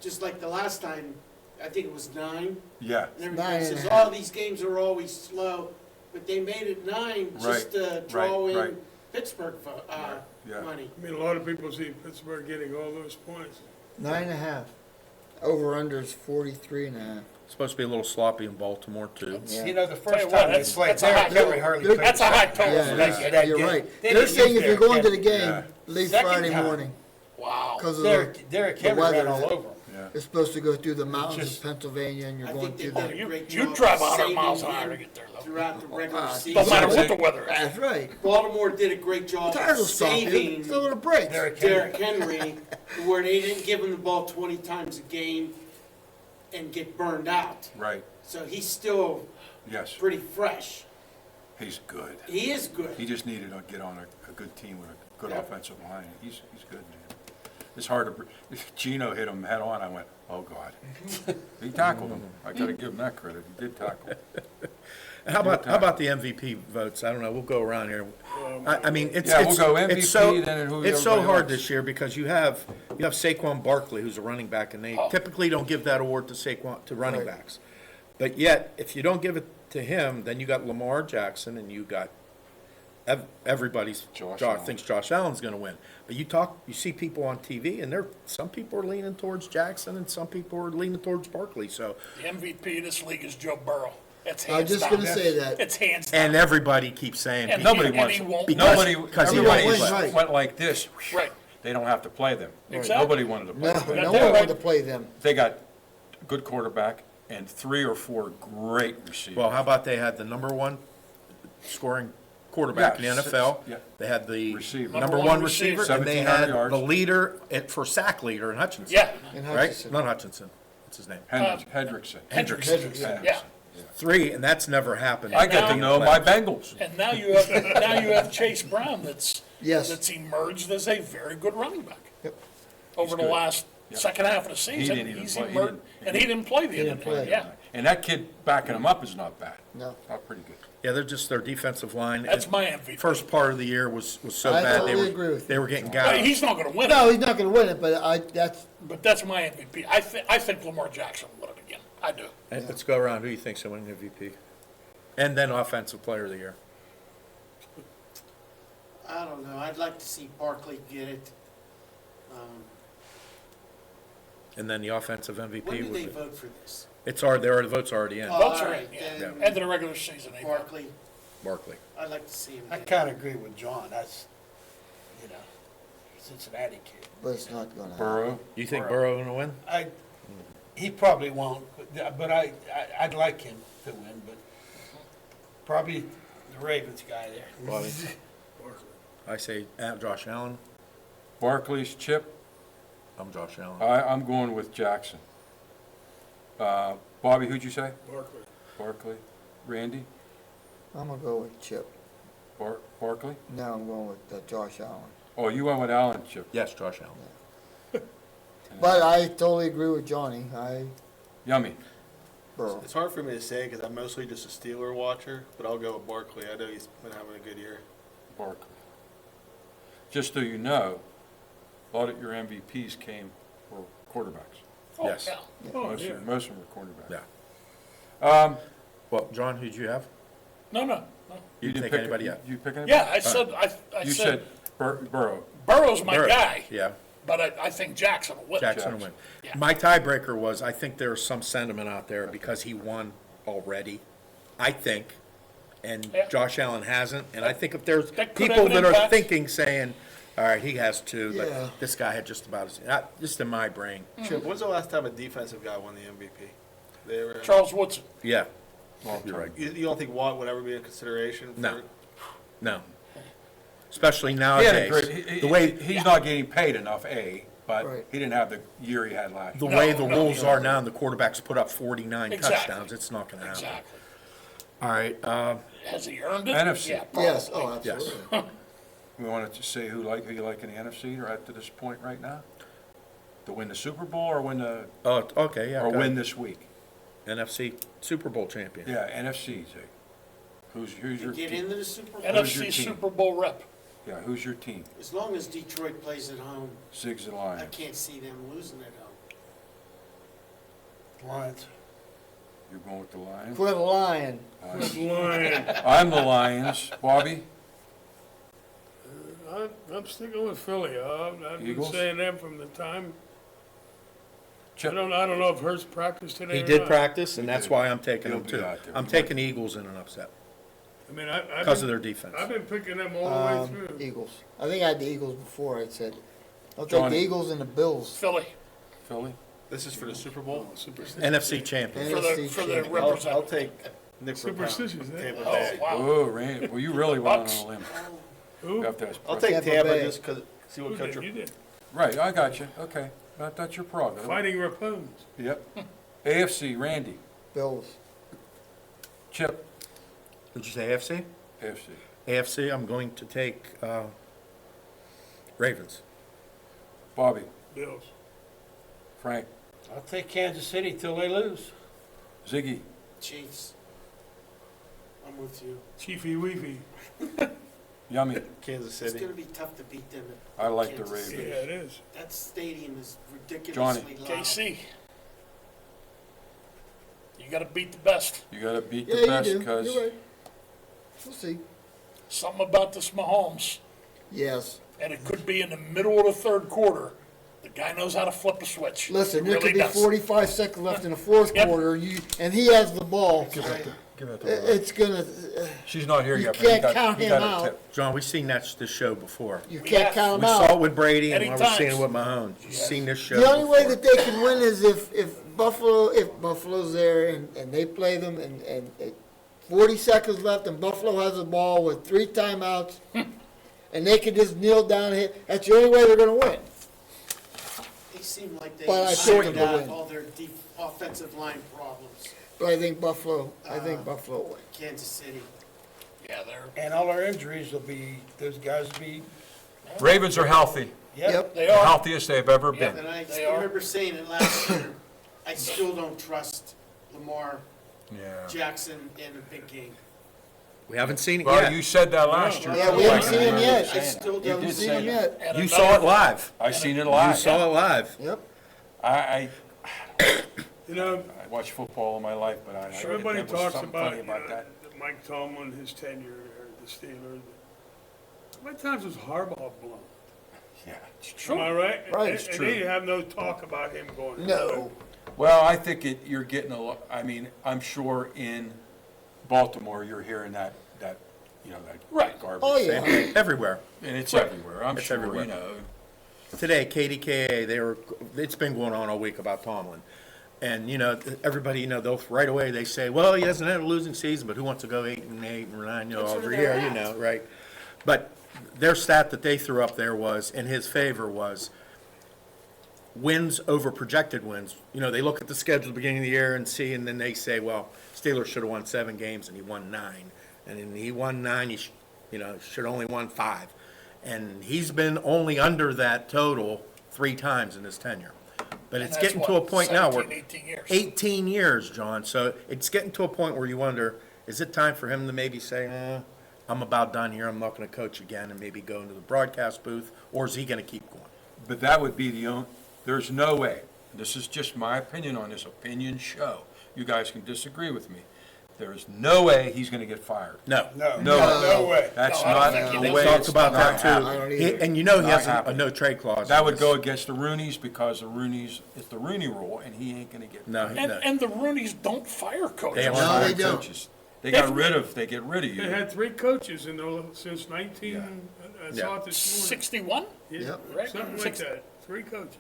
Just like the last time, I think it was 9.
Yeah.
And everybody
9
says,
and a half.
oh, these games are always slow. But they made it 9 just
Right,
to draw
right.
in Pittsburgh
Yeah.
money.
I mean, a lot of people see Pittsburgh getting all those points.
9.5. Over/under is 43.5.
It's supposed to be a little sloppy in Baltimore, too.
Yeah.
You know, the
Tell you
first
what,
time
that's-
it's like
that's a high
Derrick
total.
hardly
That's
played.
That's a high total.
Yeah,
for
that's-
that game.
that
you're
game.
right.
They
They're
didn't
saying
use
if you're
Derrick
going to the
Henry.
game,
Yeah.
leave
Second
Friday
time.
morning.
Wow.
Because of
Derrick Henry
weather.
ran all over him.
Yeah.
It's supposed to go through the mountains
just-
of Pennsylvania and you're
I
going
think they
through
did
the.
a great
You
job
drive
of
100 miles
saving
an hour to
him
get there, though.
throughout the regular
Don't
season.
Don't matter what the weather is.
That's right.
Baltimore did a great job
Tires
of
will stop you.
saving
So will the brakes.
Derrick
Derrick
Henry.
Henry, where they didn't give him the ball 20 times a game and get burned out.
Right.
So he's still
Yes.
pretty fresh.
He's good.
He is good.
He just needed to get on a good team with a good
Yeah.
offensive line. He's good, man. It's hard to. Gino hit him head on. I went, oh God. He tackled him. I got to give him that credit. He did tackle him.
How about the MVP votes? I don't know, we'll go around here. I mean, it's,
Yeah, we'll
it's,
go
it's so,
MVP, then who
it's so
everybody
hard
likes.
this year because you have Saquon Barkley, who's a running back, and they typically don't give that award to running
Right.
backs. But yet, if you don't give it to him, then you got Lamar Jackson and you got everybody's,
Josh Allen.
thinks Josh Allen's gonna win. But you see people on TV, and some people are leaning towards Jackson, and some people are leaning towards Barkley, so.
The MVP of this league is Joe Burrow. It's
I was
hands
just
down.
gonna say that.
It's hands down.
And everybody keeps saying,
And
Nobody
he
wants,
won't
because-
nobody,
because he
everybody
won't win, right.
went like this.
Right.
They don't have to play them.
Exactly.
Nobody wanted to play
No,
them.
no
they're
one wanted
right.
to play them.
They got a good quarterback and 3 or 4 great receivers.
well, how about they had the number 1 scoring quarterback
Yeah,
in the NFL?
yeah.
They had the
Receiver.
number
Number
1
one
receiver,
receiver.
and they
1,700
had
yards.
the leader for sack leader in Hutchinson.
Yeah.
And
Right?
Hutchinson.
Not Hutchinson. What's his name?
Hendrickson.
Hendrickson. Yeah.
3, and that's never happened.
I got to know my Bengals.
And now you have Chase Brown that's
Yes.
emerged as a very good running back.
Yep.
Over the
good.
last
Yeah.
second half of the season,
didn't even
he's
play- he
emerged,
didn't-
and he didn't play the end of
didn't
the
play.
game. Yeah,
And that kid backing him up is not bad.
No.
Not pretty good.
Yeah, they're just their defensive line.
that's my MVP.
First part of the year was so
I
bad.
totally agree with you.
They were getting
But
gouged.
he's not going to win
No,
it,
he's not gonna win it, but
that's my MVP. I think Lamar Jackson will win it again. I do.
And let's go around. Who do you think's going to win MVP? And then Offensive Player of the Year.
I don't know, I'd like to see Barkley get it.
And then the Offensive MVP.
When do
was
they
it?
vote for this?
It's already, the vote's already in.
Oh,
Votes
all
are
right,
in,
then
End of the regular season. April.
Barkley,
Barkley.
I'd like to see him
I
get it.
kinda agree with John, that's, Cincinnati kid.
but it's not gonna happen.
Burrow.
You think Burrow going to win?
He probably won't, but I'd like him to win, but probably the Ravens guy there.
Bobby? I say Josh Allen.
Barkley's Chip.
I'm Josh Allen.
I'm going with Jackson. Bobby, who'd you say?
Barkley.
Barkley. Randy?
I'm gonna go with Chip.
Barkley?
No, I'm going with Josh Allen.
Oh, you went with Allen, Chip.
Yes, Josh Allen.
But I totally agree with Johnny.
Yummy.
Burrow.
It's hard for me to say because I'm mostly just a Steeler watcher, but I'll go with Barkley. I know he's been having a good year.
Barkley. Just so you know, a lot of your MVPs came for quarterbacks.
Oh,
Yes.
yeah.
Oh,
Most
yeah.
of them were quarterbacks.
Yeah. Well, John, who'd you have?
No.
You didn't
pick
pick anybody yet?
You pick anybody?
Yeah, I said,
You said Burrow.
Burrow's my
Burrow.
guy,
Yeah,
but I think Jackson will win.
Jackson will win.
Yeah.
My tiebreaker was, I think there's some sentiment out there because he won already, I think, and
Yeah.
Josh Allen hasn't. And I think if there's
That could
people
have an
that are
impact.
thinking, saying, all right, he has two,
Yeah.
but this guy had just about as, just in my brain.
Chip, when's the last time a defensive guy won the MVP? They were,
Charles Woodson.
Yeah, you're right.
you don't think Watt would ever be in consideration? For,
No. No. Especially
He had a
nowadays.
great,
The way,
he's not getting paid enough, but
Right.
he didn't have the year he had last
the
year.
way the
No,
rules are now, and the quarterbacks put up 49
Exactly.
touchdowns, it's not gonna happen.
Exactly.
All right,
Has he earned it?
NFC.
Yeah,
Yes,
probably.
oh,
yes.
absolutely.
We wanted to say who you like in the NFC or at to this point right now? To win the Super Bowl or win
Oh, okay, yeah.
or
go
win
ahead.
this week?
NFC Super Bowl champion.
Yeah, NFC, Zig. Who's
To
your
get
team?
into the Super Bowl,
your
NFC
team?
Super Bowl rep.
Yeah, who's your team?
as long as Detroit plays at home,
Zig's and
I
Lions.
can't see them losing at home.
Lions.
You're going with the Lions?
For the Lion.
Lion.
I'm the Lions. Bobby?
I'm sticking with Philly. I've been
Eagles?
saying them from the time. I
Chip?
don't know if Hurst practiced today
He
or
did
not.
practice, and
He
that's
did.
why I'm taking
He'll
them
be
too.
out there.
I'm taking the Eagles in an upset
I mean, I've
because of
been,
their defense.
I've been picking them all the way through.
Eagles. I think I had the Eagles before. I said, I'll take
Johnny.
the Eagles and the Bills.
Philly
Philly?
This is for the Super Bowl.
NFC champion.
for the
NFC
for the
champion.
I'll
representative.
take Nick
Superstitious, eh?
Tampa
Oh
Bay.
wow.
Oh, Randy, well, you really went
Bucks.
on a limb.
Who?
You have to ask
I'll take
Tampa
Tampa
Bay.
just because see what
Who did?
country.
You did.
Right, I got you. Okay, that's your prerogative.
Fighting Rapoons.
Yep. AFC, Randy.
Bills.
Chip.
Did you say AFC?
AFC.
AFC, I'm going to take Ravens.
Bobby.
Bills.
Frank.
I'll take Kansas City till they lose.
Ziggy.
Chiefs. I'm with you.
Chiefy Weefy.
Yummy.
Kansas
It's
City.
gonna be tough to beat them.
I like the
Kansas
Yeah,
City.
Ravens.
it is.
That stadium is ridiculously loud.
KC. You got to beat the best.
You gotta beat
Yeah,
the
you
best
do.
because
You're right. We'll see.
something about this Mahomes,
Yes.
and it could be in the middle of the third quarter. The guy knows how to flip a switch.
Listen, there
Really
could be
does.
45 seconds left in the fourth
Yep.
quarter, and he has the ball.
Give that to her.
It's gonna,
She's not here
you
yet, but you
can't
got,
count
you
him
got a
out.
tip.
John, we've seen this show before.
you can't count
We
him
saw it
out.
with Brady, and
Many
now we're seeing it
times.
with Mahomes. You've seen this show
The only way
before.
that they can win is if Buffalo's there and they play them and 40 seconds left and Buffalo has the ball with 3 timeouts and they can just kneel down and hit. That's the only way they're gonna win.
They seem like they
But I
sorted
think they'll
out
win.
all their offensive line problems.
But I think Buffalo wins.
Kansas City.
Yeah, they're,
And all our injuries will be, those guys will be,
Ravens are healthy,
Yep.
they
the
are.
healthiest they've ever
Yeah.
been.
And I
They are.
remember saying it last year, I still don't trust Lamar
Yeah.
Jackson in a big game.
We haven't seen it
Well,
yet.
you said that last year.
Yeah,
too.
we
I
haven't
can
seen him
remember
yet.
you
I
saying that.
still
You
don't
did
Seen
say
him
that.
yet.
And
You saw it live.
I seen it
You
live.
saw it live.
Yep.
I
You know,
watched football all my life, but
everybody
there was
talks
something
about,
funny about that.
Mike Tomlin, his tenure, or the Steelers. How many times was Harbaugh blown?
Yeah, it's
Am
true.
I right?
Right.
And-
It's
And
true.
they have no talk about him going.
No.
Well, I think you're getting a lot, I mean, I'm sure in Baltimore, you're hearing that, you know, that
Right.
garbage.
Oh, yeah.
Everywhere.
And it's
Right.
everywhere, I'm
It's
sure,
everywhere.
you know.
Today, KDKA, it's been going on all week about Tomlin. And, everybody, right away they say, well, he hasn't had a losing season, but who wants to go 8-8 or 9, every year, right? But their stat that they threw up there was, in his favor, was wins over projected wins. They look at the schedule at the beginning of the year and see, and then they say, well, Steelers should have won 7 games and he won 9. And then he won 9, he should only won 5. And he's been only under that total 3 times in his tenure. But it's
that's
getting to a
what,
point now where
17, 18 years.
18 years, John. So it's getting to a point where you wonder, is it time for him to maybe say, I'm about done here, I'm not going to coach again, and maybe go into the broadcast booth, or is he going to keep going?
But that would be there's no way, this is just my opinion on this opinion show. You guys can disagree with me. There is no way he's going to get fired.
No.
no way.
That's
No, I don't
not
think he
the
does.
way
Talked
it's
about
not
that too.
happening.
I don't
He-
either.
And he has
Not
a
happening.
no trade clause.
That
in
would
this.
go against the Roonies because it's the Rooney rule, and he ain't going to get.
No,
And the Roonies don't fire coaches.
They
No,
are.
they don't.
Coaches. They get rid of you.
They had 3 coaches since 19, I
Yeah.
saw it this morning.
61?
Yeah,
Yep.
Right.
something like that, 3 coaches.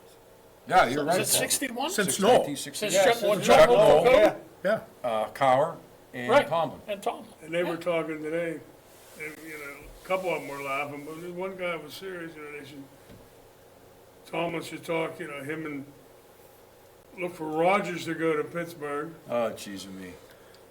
Yeah, you're
Is
right.
it 61?
Since Knoll.
1960.
Since
Yeah,
Chuck- when
Chuck
Chuck
Knoll,
Knoll took over?
Yeah.
Cower, and
Right.
Tomlin.
And Tom.
And they were talking today, and, a couple of them were laughing, but this one guy was serious, Tomlin should talk, him and, look for Rodgers to go to Pittsburgh,
Oh, jeez me.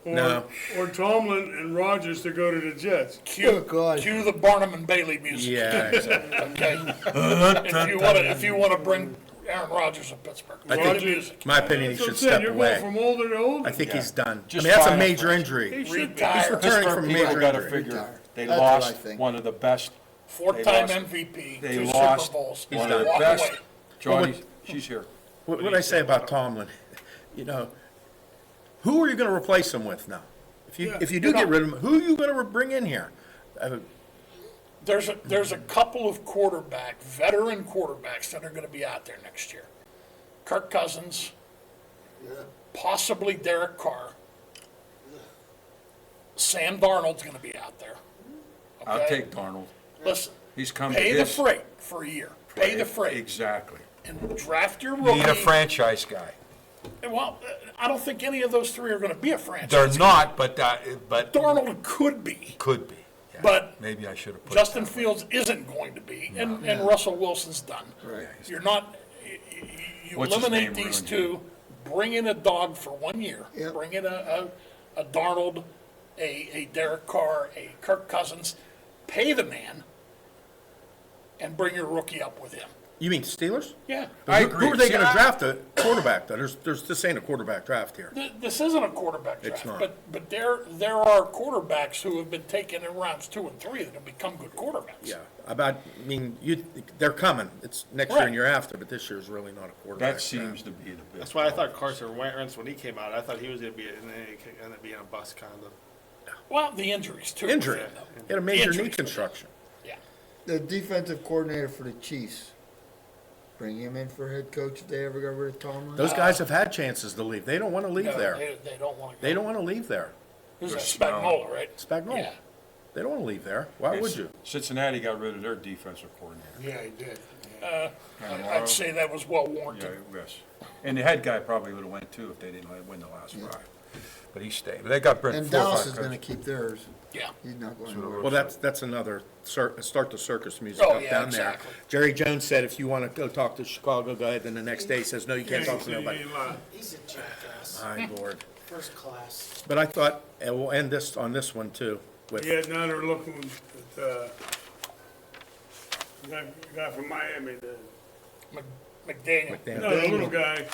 No.
or Tomlin and Rodgers to go to the Jets.
Oh, God.
Cue the Barnum and Bailey music.
Yeah, exactly.
Okay. if you want to bring Aaron Rodgers to Pittsburgh,
I
cue
think-
the music.
My opinion, he
So
should
I'm saying,
step
you're going
away.
from older to older.
I think he's done.
Just
That's a
fire
major
him.
injury.
He should
Retire.
He's returning
Pittsburgh
from a
people
major
got to
injury.
figure, they
That's what I
lost
think.
one of the best,
4-time
lost-
MVP,
they
2
lost
Super Bowls.
one of the
Walk
best.
away.
Johnny, she's here.
What I say about Tomlin, who are you going to replace him with now? If you do get rid of him, who are you going to bring in here?
There's a couple of veteran quarterbacks that are going to be out there next year. Kirk Cousins, possibly Derek Carr. Sam Darnold's going to be out there.
I'll
Okay?
take Darnold.
Listen,
He's come to
pay the
his.
freight for a year. Pay the freight
Exactly.
and draft your rookie.
Need a franchise guy.
Well, I don't think any of those 3 are going to be a franchise.
They're
guy.
not, but
Darnold could be.
could be. Yeah.
But
Maybe I should have put it
Justin
that way.
Fields isn't going to be, and Russell Wilson's done.
Right.
You're not, you
What's his
eliminate
name
these
ruined
2, bring in a dog for 1 year.
Yep.
Bring in a Darnold, a Derek Carr, a Kirk Cousins, pay the man, and bring your rookie up with him.
You mean Steelers?
Yeah.
I
Who
agree.
are they
See,
going to
I-
draft a quarterback, though? This ain't a quarterback draft here.
This isn't a quarterback
It's
draft,
not.
but there are quarterbacks who have been taken in rounds 2 and 3 that have become good quarterbacks.
Yeah, they're coming. It's next year
Right.
and year after, but this year's really not a quarterback.
That seems to be the big.
That's why I thought Carson Wentz, when he came out, I thought he was going to be, and then he ended up being a bust kind of.
Well, the injuries too.
Injury.
for him, though.
He had a major knee
Injuries.
construction.
Yeah.
The defensive coordinator for the Chiefs, bring him in for head coach if they ever got rid of Tomlin?
Those guys have had chances to leave. They don't want to leave
No,
there.
They don't want to go.
They don't want to leave there.
This is Spagnuolo, right?
Spagnuolo.
Yeah.
They don't want to leave there. Why would you?
Cincinnati got rid of their defensive coordinator.
Yeah, he did.
I'd say that was well
Yeah,
warranted.
yes. And the head guy probably would have went too if they didn't win the last five. But he stayed. But they got Brent.
And
4 or 5
Dallas is gonna
coaches.
keep theirs.
Yeah.
He's not going
So
anywhere.
Well, that's another start the circus music
Oh,
up
yeah,
down
exactly.
there. Jerry Jones said, if you want to go talk to Chicago, go ahead. Then the next day he says, no, you can't talk to nobody.
He's a jackass,
My Lord.
first class.
But I thought, and we'll end this on this one too. With
Yeah, now they're looking at, guy from Miami,
McDaniel.
no, the little guy,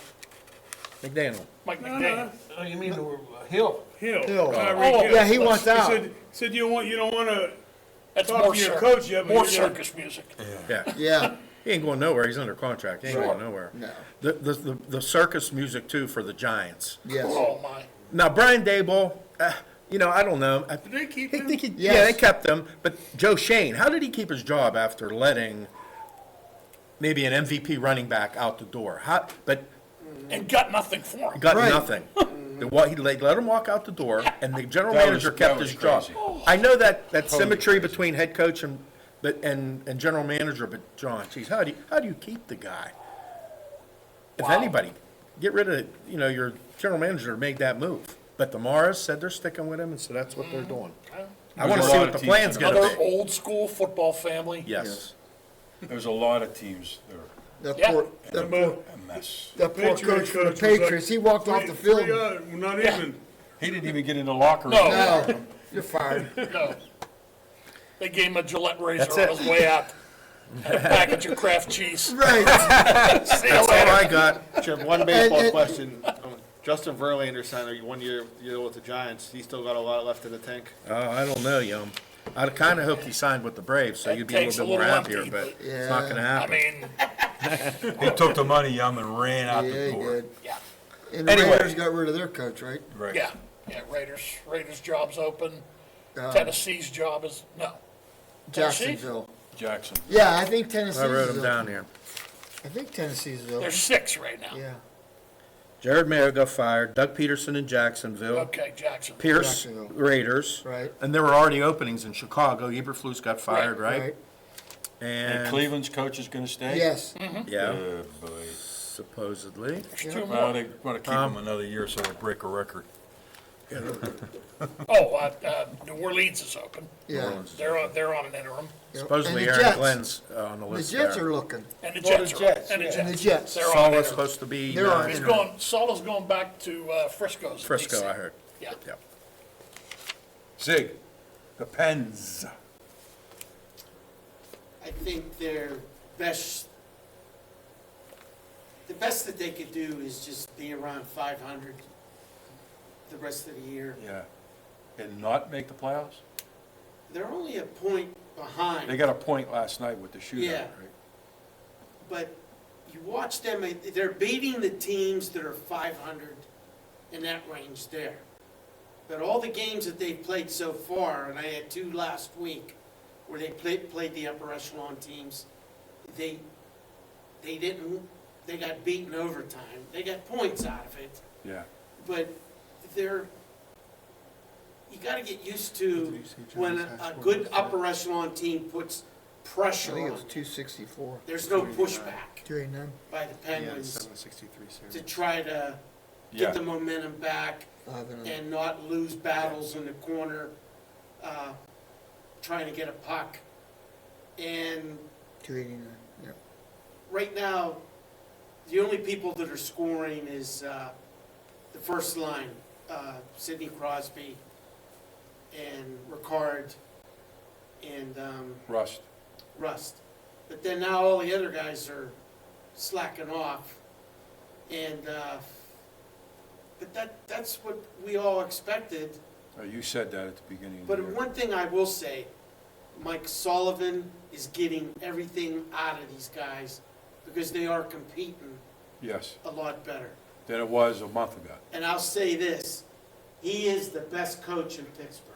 McDaniel.
Mike
no,
McDaniel.
Oh, you mean Hill?
Hill.
Hill.
Tyreek Hill.
Yeah, he wants
He
out.
said you don't wanna
That's
talk
more
to your
circus.
coach yet, but
More
you're gonna-
circus music.
Yeah.
Yeah,
He ain't going nowhere. He's under contract. He ain't going nowhere.
no,
The circus music too for the Giants.
yes.
Oh, my.
Now, Brian Daboll, I don't know.
Did they keep
I
him?
think
Yes.
yeah, they kept him. But Joe Shane, how did he keep his job after letting maybe an MVP running back out the door? But
And got nothing for him.
got
Right.
nothing. They let him walk out the door, and the general
That
manager
was-
kept
that
his
was
job.
crazy.
I know that symmetry between head coach and general manager, but John, geez, how do you keep the guy? If
Wow.
anybody, get rid of your general manager made that move. But the Morris said they're sticking with him, and so that's what they're doing. I want to
There's a
see
lot
what
of
the
teams
plan's
in
going to
Another
be.
old school football family.
Yes.
There's a lot of teams that are
That
Yeah.
poor, that poor,
a mess.
that poor
Patriot
coach for the
coach was like
Patriots, he walked off the field.
Not even.
He didn't even get in the locker room.
No.
No, you're fired.
No. They gave him a Gillette razor
That's
on
it.
his way out. And a package of Kraft cheese.
Right.
See you
That's all
later.
I got.
Jim, one baseball
and-
question. Justin Verlander signed a 1-year deal with the Giants. He still got a lot left in the tank.
I don't know, Yum. I kind of hoped he signed with the Braves, so
That
you'd be a
takes
little
a
bit more
little
happier,
empty,
but
but-
it's not going to
I
happen.
mean,
He took the money, Yum, and ran out
Yeah,
the
he
door.
did.
yeah,
And the
Anyway.
Raiders got rid of their coach, right?
Right.
yeah. Raiders job's open.
Uh,
Tennessee's job is, no. Tennessee?
Jacksonville.
Jackson.
Yeah, I think Tennessee's.
I wrote him
open.
down here.
I think Tennessee's open.
There's 6 right now.
Yeah.
Jared Mayo got fired, Doug Peterson in Jacksonville,
Okay, Jackson.
Pierce,
Jacksonville.
Raiders.
Right.
And there were already openings in Chicago. Eberflus got fired, right?
And
And,
Cleveland's coach is going to stay?
Yes.
yeah,
Good boy.
supposedly.
There's 2
Well,
more.
they want to keep him another year so they break a record.
Oh, New Orleans is open.
Yeah.
They're on an interim.
Yep.
Supposedly
And the
Aaron
Jets.
Glenn's on the
The
list
Jets
there.
are looking.
And the
Well,
Jets
the
are
Jets,
and the
yeah.
Jets.
And the Jets.
They're on
Saul
an
was
interim.
supposed to be
They're on
He's
interim.
going, Salah's going back to Frisco's.
Frisco,
DC.
I heard.
Yeah.
Yep.
Zig, the Pens.
I think the best that they could do is just be around 500 the rest of the year.
Yeah. And not make the playoffs?
They're only a point behind.
They got a point last night with the shootout,
Yeah.
right?
But you watch them, they're beating the teams that are 500 in that range there. But all the games that they've played so far, and I had 2 last week, where they played the upper echelon teams, they got beaten overtime. They got points out of it,
Yeah.
but you gotta get used to when a good upper echelon team puts
I
pressure
think it
on.
was 264.
There's no pushback
289.
by the Penguins
763
to try to
Yeah.
get the momentum back
5-0.
and not lose battles in the corner, trying to get a puck. And
289. Yep.
right now, the only people that are scoring is the first line, Sidney Crosby and Ricard and
Rust.
Rust. But then now all the other guys are slacking off. And, but that's what we all expected.
You said that at the beginning of the
But
year.
one thing I will say, Mike Sullivan is getting everything out of these guys because they are competing
Yes,
a lot better.
than it was a month ago.
And I'll say this, he is the best coach in Pittsburgh.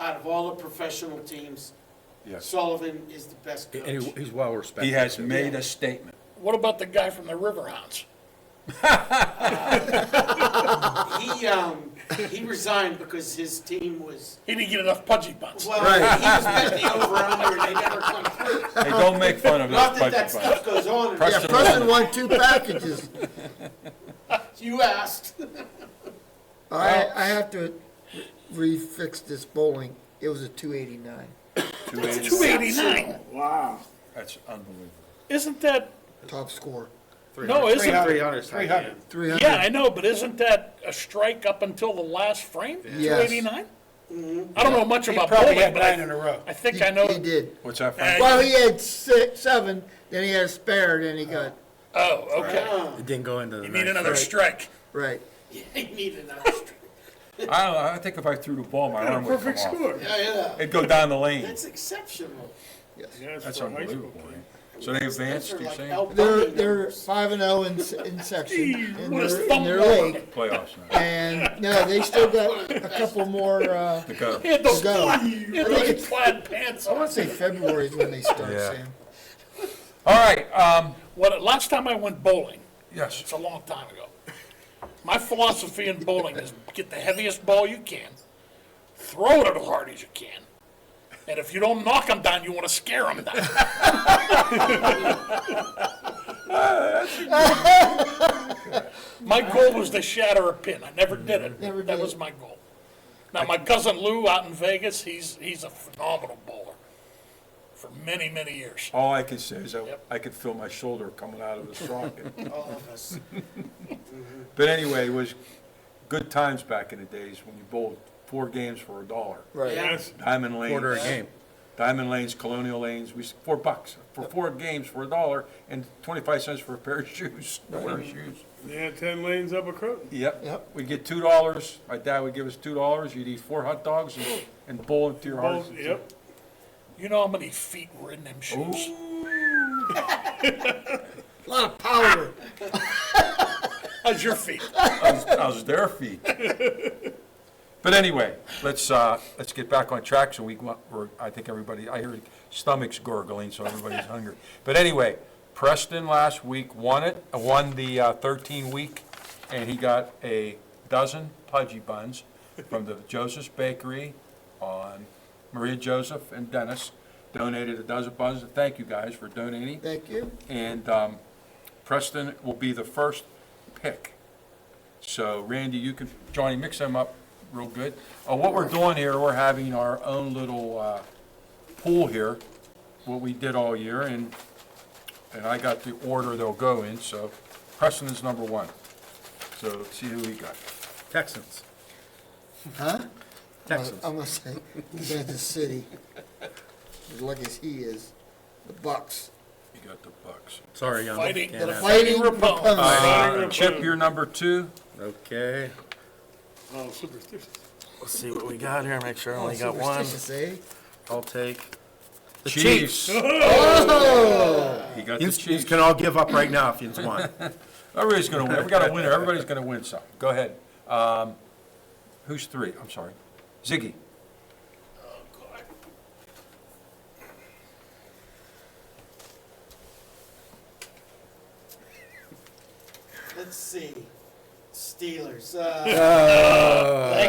out of all the professional teams,
Yes.
Sullivan is the best
And
coach.
he's well respected.
He has
too.
made a statement.
What about the guy from the Riverhounds?
He resigned because his team was,
He didn't get enough pudgy buns.
well, he was betting the over-under and they never come through.
Hey, don't make fun of
Not
those
that that
budget
stuff goes on.
Yeah,
Preston
Preston won 2 packages.
You asked.
I have to refix this bowling. It was a 289.
289.
Wow.
That's unbelievable.
Isn't that,
Top score.
no, isn't,
300.
300.
yeah, I know, but isn't that a strike up until the last frame?
Yes.
289? I don't know much
He
about
probably
bowling,
had
but
9 in a row.
I think I know.
He did.
What's that, Frank?
Well, he had 7, then he had a spare, then he got,
Oh, okay.
It didn't go into the
You
ninth.
need another strike.
right.
Yeah, he needed another strike.
I don't know, I think if I threw the ball, my arm would come
Perfect
off.
score.
Yeah.
It'd go down the lane.
That's exceptional.
Yeah,
That's
for a high school
unbelievable.
kid.
So they advanced,
Those are
you're
like
saying?
Al
They're
Bundy
they're
numbers.
5-0 in section in
what is
their
thumb
league,
Playoffs now.
and no, they still got a couple more.
To go.
He had those,
Go.
plaid, he had those plaid pants
I
on.
want to say February is when they start,
Yeah.
Sam.
All right,
Last time I went bowling,
yes,
it's a long time ago. My philosophy in bowling is get the heaviest ball you can, throw it as hard as you can, and if you don't knock them down, you want to scare them down. My goal was to shatter a pin. I never did it.
Never
That
did.
was my goal. Now, my cousin Lou out in Vegas, he's a phenomenal bowler for many, many years.
all I can say is
Yep.
I could feel my shoulder coming out of the socket.
All of us.
But anyway, it was good times back in the days when you bowled 4 games for $1.
Right.
Yeah.
Yes.
Diamond Lanes.
Quarter a game.
Diamond Lanes, Colonial Lanes, we, $4 for 4 games for $1 and 25 cents for a pair of shoes, a pair of shoes.
They had 10 lanes up a Croton.
Yep.
Yep.
We'd get $2. My dad would give us $2. You'd eat 4 hot dogs and bowl into your heart.
Yep.
You know how many feet were in them shoes?
A lot of power.
How's your feet?
How's their feet? But anyway, let's get back on track so I think everybody, I hear stomachs gurgling, so everybody's hungry. But anyway, Preston last week won the 13-week, and he got a dozen pudgy buns from the Joseph's Bakery on Maria Joseph and Dennis. Donated a dozen buns. Thank you guys for donating.
Thank you.
And Preston will be the first pick. So Randy, Johnny, mix them up real good. What we're doing here, we're having our own little pool here, what we did all year, and I got the order they'll go in, so Preston is number 1. So let's see who we got.
Texans.
Huh?
Texans.
I'm gonna say Kansas City. As lucky as he is, the Bucks.
You got the Bucks.
Sorry, Young.
Fighting,
Can't
the
have-
fighting
Rapones.
Rapones.
Chip, you're number 2.
Okay.
Oh, superstitious.
Let's see what we got here. Make sure I
Oh,
only got one.
superstitious, eh?
I'll take the
Chiefs.
Chiefs.
Oh!
He got
You
the Chiefs.
can all give up right now if you want.
Everybody's going to win. We got a winner. Everybody's going to win something. Go ahead. Who's 3? I'm sorry. Ziggy.
Let's see. Steelers.
Thank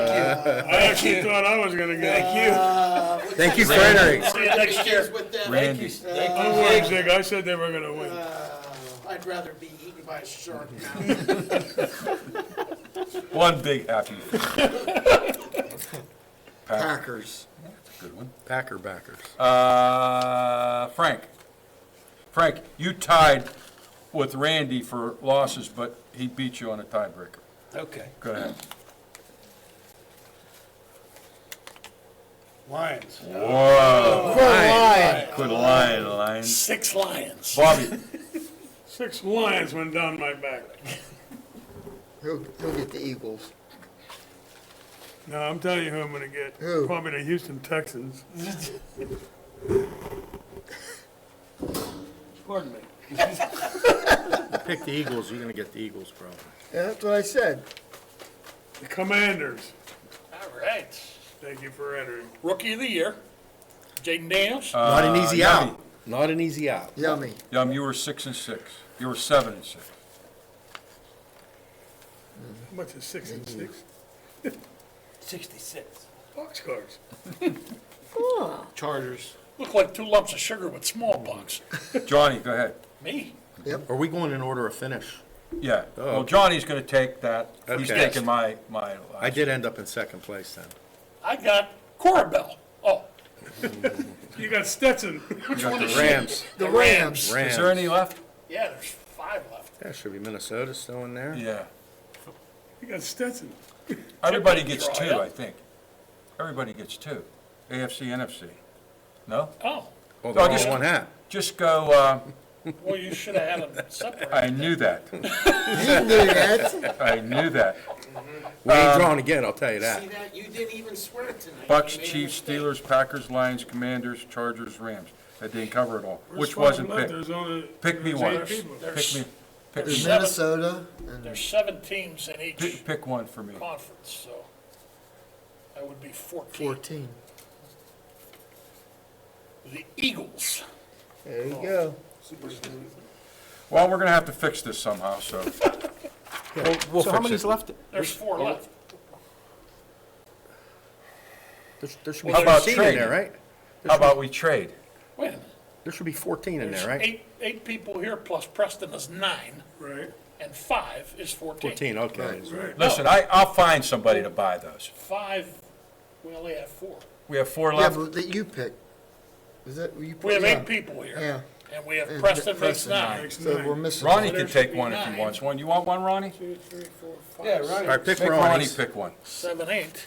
you.
I actually thought I was gonna get it.
Thank you, Frederick.
See you next year.
With them.
Randy.
I was, Zig. I said they were gonna win.
I'd rather be eaten by a shark now.
One big happy.
Packers.
That's a good one.
Packer backers.
Frank. Frank, you tied with Randy for losses, but he beat you on a tiebreaker.
Okay.
Go ahead.
Lions.
Whoa.
Lion.
Quit lying, Lions.
6 Lions.
Bobby.
6 lions went down my back.
He'll get the Eagles.
No, I'm telling you who I'm gonna get.
Who?
Probably the Houston Texans. Pardon me.
Pick the Eagles, you're going to get the Eagles, probably.
Yeah, that's what I said.
The Commanders.
All right.
Thank you for entering.
Rookie of the Year, Jaden Daniels.
Not an easy
Yummy.
out. Not an easy out.
Yummy.
You were 6-6. You were 7-6.
How much is 6 and 6?
66.
Boxcars.
Chargers.
Look like 2 lumps of sugar with smallpox.
Johnny, go ahead.
Me?
Are we going in order of finish?
Yeah.
Oh.
Well, Johnny's going to take that. He's
Okay.
taking my.
I did end up in second place then.
I got Corabell. Oh,
You got Stetson.
which one is she?
Rams.
The Rams.
Rams.
Is there any left?
Yeah, there's 5 left.
Yeah, should be Minnesota still in there.
Yeah.
You got Stetson.
Everybody gets
Draw,
2,
yeah.
I think. Everybody gets 2. AFC, NFC. No?
Oh,
Oh,
No,
they're all
just-
in one hat.
Just go,
well, you should have had them separate.
I knew that.
You knew that.
I knew that.
We ain't drawing again, I'll tell you that.
See that? You didn't even swear tonight.
Bucks,
You made a
Chiefs,
mistake.
Steelers, Packers, Lions, Commanders, Chargers, Rams. That didn't cover it all.
Where's
Which
five
wasn't
left?
picked?
There's only.
Pick me
there's
one.
8 people.
Pick me. Pick
There's
me.
Minnesota and
There's 7 teams in each
Pick one for me.
conference, so that would be 14.
14.
The Eagles.
There you go.
Well, we're gonna have to fix this somehow, so. We'll
So how
fix
many's
it.
left?
There's 4 left.
There should be
How about
14 in
trading?
there, right?
How about we trade?
Wait a minute.
There should be 14 in
There's
there, right?
eight people here, plus Preston is 9,
Right,
and 5 is 14.
14, okay.
right.
Listen, I'll find somebody to buy those.
5, we only have 4.
We have 4
Yeah,
left.
but that you pick. Is that what you pick?
We have
Yeah.
8 people here.
Yeah.
And we have
And
Preston makes
Preston.
9.
Makes
So
9.
we're missing.
Ronnie
So there
can
should
take
be
one if he
9.
wants one. You want one, Ronnie?
2, 3, 4, 5,
Yeah, Ronnie.
All right, pick
Make Ronnie
Ronnie's.
pick one.
7, 8.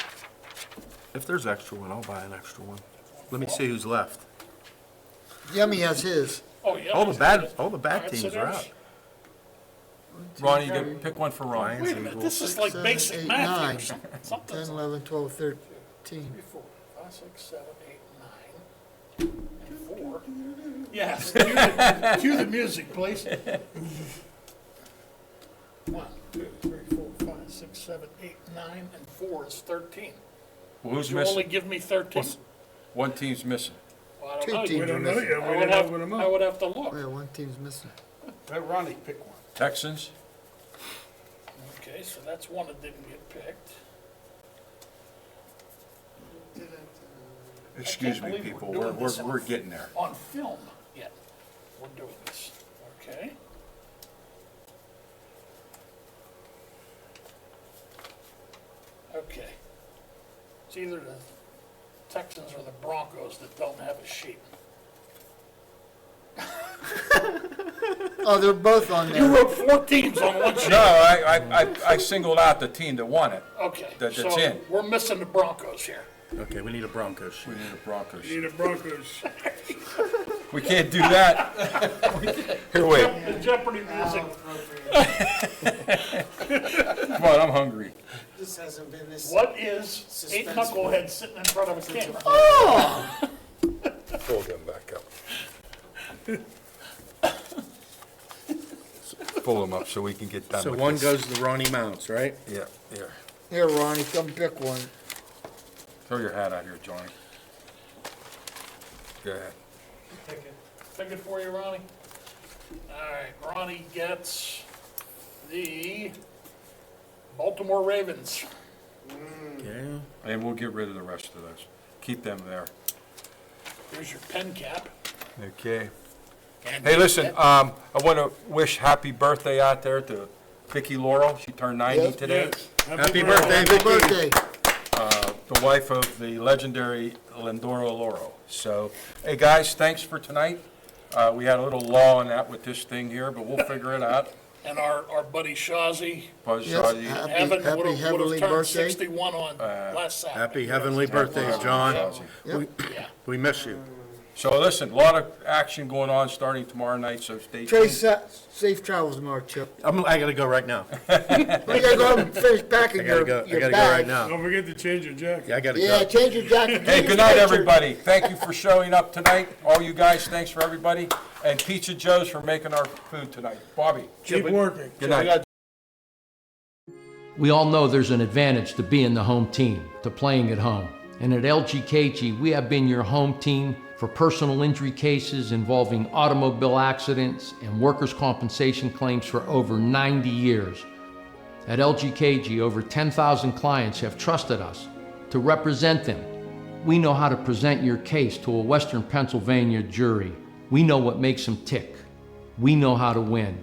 If there's extra one, I'll buy an extra one. Let me see who's left.
Yummy has his.
Oh, yeah.
All the bad
Alright,
teams
so
are
there's-
out.
Ronnie, you get, pick one for Ronnie.
Wait a minute, this is like
7,
basic
8,
math
9.
here.
10,
Something's
11, 12, 13.
3, 4, 5, 6, 7, 8, 9, and 4. Yes, cue the music, please. 1, 2, 3, 4, 5, 6, 7, 8, 9, and 4 is 13.
Well, who's
You only
missing?
give me 13.
One team's missing.
Well, I
Two
don't know.
teams
We don't know
missing.
yet,
I
we
would
didn't
have,
open them
I
up.
would have to look.
Yeah, one team's missing.
Let Ronnie pick one.
Texans?
Okay, so that's one that didn't get picked.
Excuse me,
believe we're
people,
doing this
we're getting there.
On film yet. We're doing this, okay? Okay. It's either the Texans or the Broncos that don't have a sheet.
Oh, they're both on
You
there.
wrote 4 teams on one sheet.
No, I singled out the team that won it.
Okay,
That's
so
in.
we're missing the Broncos here.
Okay, we need a Broncos sheet.
We need a Broncos.
Need a Broncos.
We can't do that. Here, wait,
The Jeopardy music.
come on, I'm hungry.
This hasn't been this.
What is 8
Suspenseful.
knuckleheads sitting in front of a camera?
Pull them back up. Pull them up so we can get done
So
with
one
this.
goes to Ronnie Mounts, right?
Yeah, here.
Here, Ronnie, come pick one.
Throw your hat out here, Johnny. Go ahead.
Pick it for you, Ronnie. All right, Ronnie gets the Baltimore Ravens.
Okay.
And we'll get rid of the rest of those. Keep them there.
Here's your pen cap.
Okay.
And
Hey, listen, I want to wish happy birthday out there to Vicki Laurel. She turned 90
Yes.
today.
Happy birthday,
Happy
Vicky.
birthday.
The wife of the legendary Lindoro Laurel. So, hey, guys, thanks for tonight. We had a little lull on that with this thing here, but we'll figure it out.
And our buddy Shazi,
Buzz
Yes,
Shazi.
happy,
Evan
happy
would have
heavenly
turned
birthday.
61 on last Saturday.
Happy heavenly birthday, John.
Yep.
Yeah.
We miss you.
So listen, a lot of action going on starting tomorrow night, so stay
Trace,
tuned.
safe travels tomorrow, Chip.
I gotta go right now.
We gotta go home and finish packing
I gotta
your
go, I
your
gotta go right
bag.
now.
Don't forget to change your jacket.
Yeah, I gotta
Yeah,
go.
change your jacket.
Hey,
Change
good
your
night,
picture.
everybody. Thank you for showing up tonight. All you guys, thanks for everybody. And Pizza Joe's for making our food tonight. Bobby,
Keep working.
good night.
We all know there's an advantage to being the home team, to playing at home. And at LGKG, we have been your home team for personal injury cases involving automobile accidents and workers' compensation claims for over 90 years. At LGKG, over 10,000 clients have trusted us to represent them. We know how to present your case to a Western Pennsylvania jury. We know what makes them tick. We know how to win.